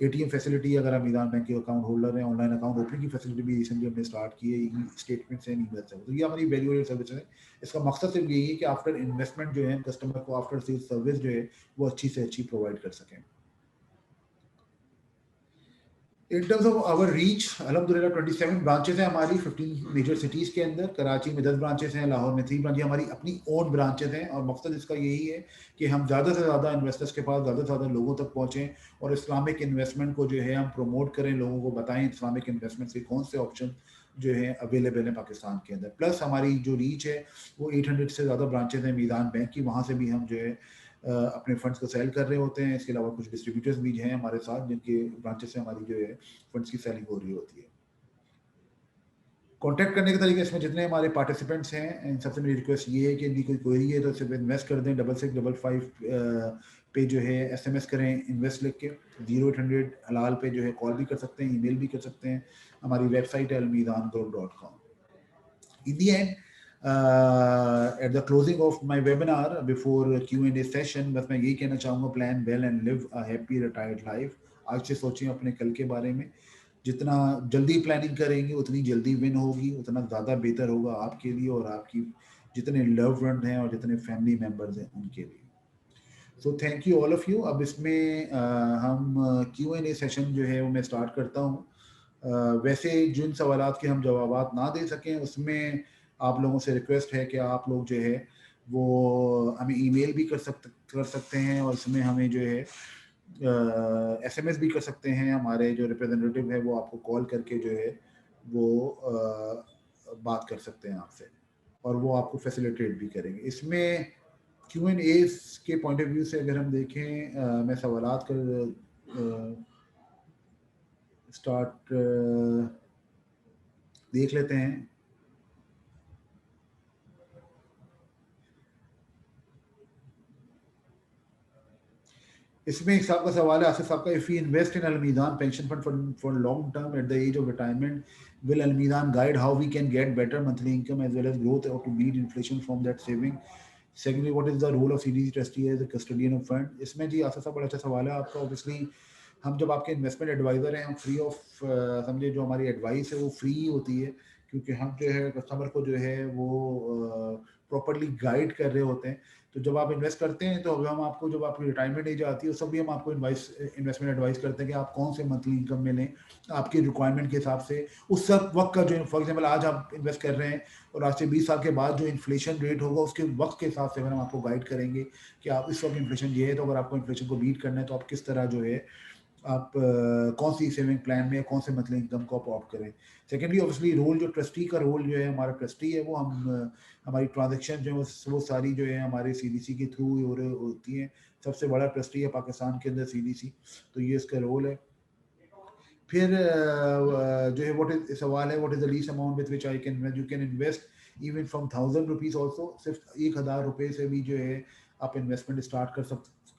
ATM फैसिलिटी, अगर आप मीज़ान बैंक के अकाउंट होल्डर हैं, ऑनलाइन अकाउंट ओपनिंग की फैसिलिटी भी रिसेंटली हमने स्टार्ट की है। स्टेटमेंट्स एंड ईमेल सर्विस, तो ये हमारी वैल्यू एडेड सर्विस है। इसका मकसद सिर्फ यही है कि आफ्टर इन्वेस्टमेंट जो है कस्टमर को आफ्टर सेल सर्विस जो है वो अच्छी से अच्छी प्रोवाइड कर सकें। In terms of our reach, अल्हम्दुलिल्लाह 27 ब्रांचेस हैं हमारी 15 मेजर सिटीज के अंदर। कराची में 10 ब्रांचेस हैं, लाहौर में 3 ब्रांचेस हमारी अपनी ओन ब्रांचेस हैं। और मकसद इसका यही है कि हम ज़्यादा से ज़्यादा इन्वेस्टर्स के पास ज़्यादा से ज़्यादा लोगों तक पहुँचें और इस्लामिक इन्वेस्टमेंट को जो है हम प्रमोट करें, लोगों को बताएं इस्लामिक इन्वेस्टमेंट के कौन से ऑप्शन जो है अवेलेबल है पाकिस्तान के अंदर। प्लस हमारी जो रीच है वो 800 से ज़्यादा ब्रांचेस हैं मीज़ान बैंक की, वहाँ से भी हम जो है अपने फंड्स को सेल कर रहे होते हैं। इसके अलावा कुछ डिस्ट्रीब्यूटर्स भी हैं हमारे साथ, जिनके ब्रांचेस से हमारी जो है फंड्स की सेलिंग हो रही होती है। कॉन्टैक्ट करने के तरीके, इसमें जितने हमारे पार्टिसिपेंट्स हैं, इन सबसे मेरी रिक्वेस्ट ये है कि यदि कोई क्वेरी है तो सिर्फ इन्वेस्ट कर दें, 6655 पे जो है SMS करें इन्वेस्ट लिख के। 0800 हलाल पे जो है कॉल भी कर सकते हैं, ईमेल भी कर सकते हैं। हमारी वेबसाइट है almizangroup.com। In the end, at the closing of my webinar before Q&A session, बस मैं यही कहना चाहूँगा, plan well and live a happy retired life. आज से सोचिए अपने कल के बारे में। जितना जल्दी प्लानिंग करेंगे उतनी जल्दी विन होगी, उतना ज़्यादा बेहतर होगा आपके लिए और आपकी जितने लव वन हैं और जितने फैमिली मेम्बर्स हैं उनके लिए। So thank you all of you. अब इसमें हम Q&A सेशन जो है वो मैं स्टार्ट करता हूँ। वैसे जिन सवालात के हम जवाबात ना दे सकें, उसमें आप लोगों से रिक्वेस्ट है कि आप लोग जो है वो हमें ईमेल भी कर सकते हैं और इसमें हमें जो है SMS भी कर सकते हैं। हमारे जो रिप्रेजेंटेटिव है वो आपको कॉल करके जो है वो बात कर सकते हैं आपसे और वो आपको फैसिलिटेट भी करेंगे। इसमें Q&A के पॉइंट ऑफ व्यू से अगर हम देखें, मैं सवालात कर स्टार्ट देख लेते हैं। इसमें एक साहब का सवाल है, आसिफ साहब का, if we invest in Almeezan pension fund for long term at the age of retirement, will Almidan guide how we can get better monthly income as well as growth or to beat inflation from that saving? Secondly, what is the role of CDC trustee as a custodian of fund? इसमें जी आसिफ साहब बड़ा अच्छा सवाल है आपका। Obviously हम जब आपके इन्वेस्टमेंट एडवाइजर हैं, हम फ्री ऑफ समझे जो हमारी एडवाइस है वो फ्री होती है, क्योंकि हम जो है कस्टमर को जो है वो प्रॉपरली गाइड कर रहे होते हैं। तो जब आप इन्वेस्ट करते हैं तो हम आपको, जब आपकी रिटायरमेंट एज आती है उस सब भी हम आपको इन्वेस्टमेंट एडवाइस करते हैं कि आप कौन से मंथली इनकम में लें आपकी रिक्वायरमेंट के हिसाब से। उस सब वक्त का जो, फॉर एग्जांपल आज आप इन्वेस्ट कर रहे हैं और आज से 20 साल के बाद जो इन्फ्लेशन रेट होगा उसके वक्त के हिसाब से हम आपको गाइड करेंगे कि आप इस वक्त इन्फ्लेशन ये है, तो अगर आपको इन्फ्लेशन को बीट करना है तो आप किस तरह जो है आप कौन सी सेविंग प्लान में कौन से मंथली इनकम को आप ऑप्ट करें। सेकेंडली ऑब्वियसली रोल, जो ट्रस्टी का रोल जो है, हमारा ट्रस्टी है वो हम हमारी ट्रांजेक्शन जो है वो सारी जो है हमारे सीडीसी के थ्रू होती हैं। सबसे बड़ा ट्रस्टी है पाकिस्तान के अंदर सीडीसी, तो ये इसका रोल है। फिर जो है व्हाट इज सवाल है, what is the least amount with which I can, you can invest even from 1000 rupees also, सिर्फ 1000 रुपये से भी जो है आप इन्वेस्टमेंट स्टार्ट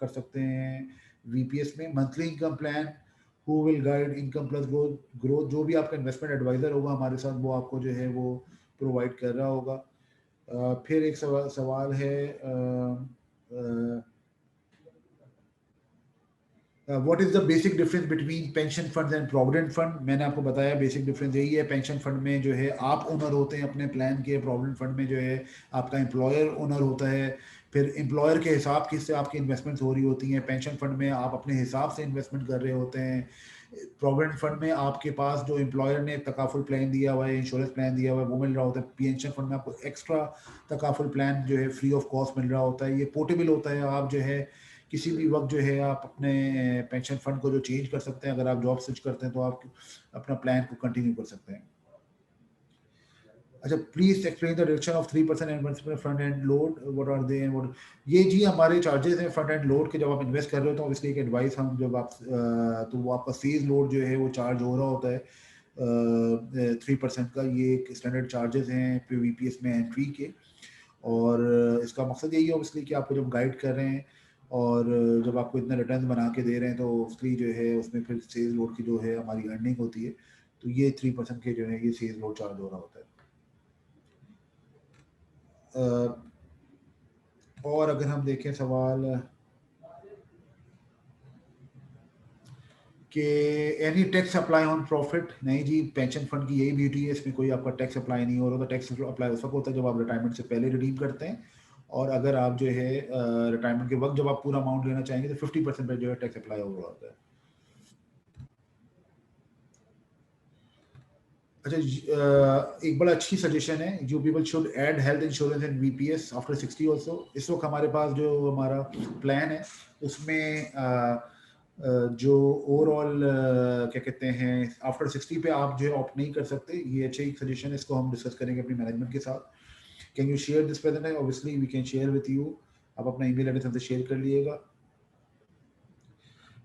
कर सकते हैं वीपीएस में। Monthly income plan, who will guide income plus growth, जो भी आपका इन्वेस्टमेंट एडवाइजर होगा हमारे साथ वो आपको जो है वो प्रोवाइड कर रहा होगा। फिर एक सवाल है what is the basic difference between pension fund and provident fund. मैंने आपको बताया बेसिक डिफरेंस यही है। पेंशन फंड में जो है आप ओनर होते हैं अपने प्लान के, प्रोविडेंट फंड में जो है आपका एम्प्लॉयर ओनर होता है। फिर एम्प्लॉयर के हिसाब से आपकी इन्वेस्टमेंट्स हो रही होती हैं। पेंशन फंड में आप अपने हिसाब से इन्वेस्टमेंट कर रहे होते हैं। प्रोविडेंट फंड में आपके पास जो एम्प्लॉयर ने तकाफुल प्लान दिया हुआ है, इंश्योरेंस प्लान दिया हुआ है, वो मिल रहा होता है। पेंशन फंड में आपको एक्स्ट्रा तकाफुल प्लान जो है फ्री ऑफ कॉस्ट मिल रहा होता है। ये पोर्टेबल होता है, आप जो है किसी भी वक्त जो है आप अपने पेंशन फंड को जो चेंज कर सकते हैं। अगर आप जॉब स्विच करते हैं तो आप अपना प्लान को कंटिन्यू कर सकते हैं। अच्छा, please explain the direction of 3% and front end load, what are they and what. ये जी हमारे चार्जेस हैं फ्रंट एंड लोड के। जब आप इन्वेस्ट कर रहे हो तो ऑब्वियसली एक एडवाइस हम जब आप तो वो आपका फेज लोड जो है वो चार्ज हो रहा होता है 3% का। ये एक स्टैंडर्ड चार्जेस हैं वीपीएस में एंट्री के, और इसका मकसद यही है ऑब्वियसली कि आपको जब गाइड कर रहे हैं और जब आपको इतना रिटर्न बना के दे रहे हैं तो उसकी जो है उसमें फिर सेल लोड की जो है हमारी अर्निंग होती है। तो ये 3% के जो है ये सेल लोड चार्ज हो रहा होता है। और अगर हम देखें सवाल कि any tax apply on profit, नहीं जी, पेंशन फंड की यही ब्यूटी है, इसमें कोई आपका टैक्स अप्लाई नहीं हो रहा। तो टैक्स अप्लाई उस वक्त होता है जब आप रिटायरमेंट से पहले रिडीम करते हैं, और अगर आप जो है रिटायरमेंट के वक्त जब आप पूरा अमाउंट लेना चाहेंगे तो 50% पर जो है टैक्स अप्लाई हो रहा होता है। अच्छा, एक बड़ा अच्छी सजेशन है, you people should add health insurance and VPS after 60 also. इस वक्त हमारे पास जो हमारा प्लान है उसमें जो ओवरऑल क्या कहते हैं आफ्टर 60 पे आप जो है ऑप्ट नहीं कर सकते। ये अच्छी एक सजेशन है, इसको हम डिस्कस करेंगे अपनी मैनेजमेंट के साथ। Can you share this present? Obviously we can share with you. आप अपना ईमेल एड्रेस हमसे शेयर कर लीजिएगा।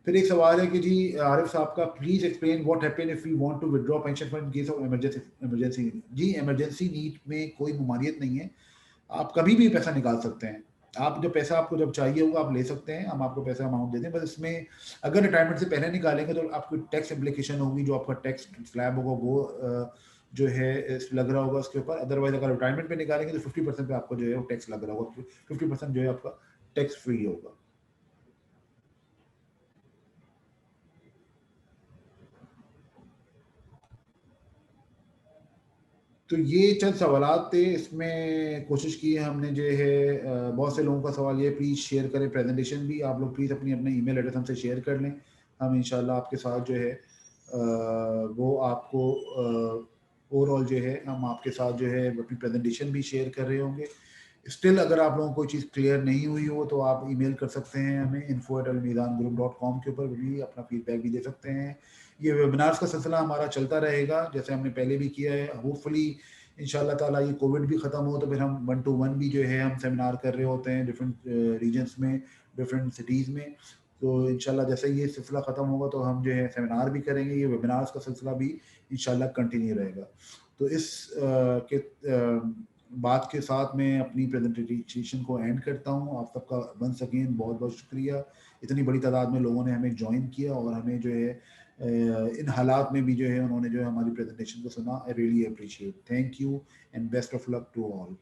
फिर एक सवाल है कि जी आरिफ साहब का, please explain what happen if we want to withdraw pension fund in case of emergency. जी, इमरजेंसी नीड में कोई ममानियत नहीं है, आप कभी भी पैसा निकाल सकते हैं। आप जो पैसा आपको जब चाहिए होगा आप ले सकते हैं, हम आपको पैसा अमाउंट देते हैं। बस इसमें अगर रिटायरमेंट से पहले निकालेंगे तो आपको टैक्स इम्प्लीकेशन होगी, जो आपका टैक्स स्लैब होगा वो जो है लग रहा होगा उसके ऊपर। अदरवाइज अगर रिटायरमेंट पे निकालेंगे तो 50% पे आपको जो है वो टैक्स लग रहा होगा, 50% जो है आपका टैक्स फ्री होगा। तो ये चंद सवालात थे, इसमें कोशिश की है हमने जो है बहुत से लोगों का सवाल ये, प्लीज़ शेयर करें प्रेजेंटेशन भी। आप लोग प्लीज़ अपनी अपने ईमेल एड्रेस हमसे शेयर कर लें, हम इंशाल्लाह आपके साथ जो है वो आपको ओवरऑल जो है हम आपके साथ जो है अपनी प्रेजेंटेशन भी शेयर कर रहे होंगे। स्टिल अगर आप लोगों को कोई चीज़ क्लियर नहीं हुई हो तो आप ईमेल कर सकते हैं हमें info@almidangroup.com के ऊपर भी अपना फीडबैक भी दे सकते हैं। ये वेबिनार्स का सिलसिला हमारा चलता रहेगा जैसे हमने पहले भी किया है। होपफुली इंशाल्लाह ताला ये कोविड भी ख़त्म हो तो फिर हम 1 to 1 भी जो है हम सेमिनार कर रहे होते हैं डिफरेंट रीजन्स में, डिफरेंट सिटीज़ में। तो इंशाल्लाह जैसे ये सिलसिला ख़त्म होगा तो हम जो है सेमिनार भी करेंगे, ये वेबिनार्स का सिलसिला भी इंशाल्लाह कंटिन्यू रहेगा। तो इस बात के साथ मैं अपनी प्रेजेंटेशन को एंड करता हूँ। आप सबका वंस अगेन बहुत-बहुत शुक्रिया। इतनी बड़ी तादाद में लोगों ने हमें जॉइन किया और हमें जो है इन हालात में भी जो है उन्होंने जो है हमारी प्रेजेंटेशन को सुना। I really appreciate. Thank you and best of luck to all.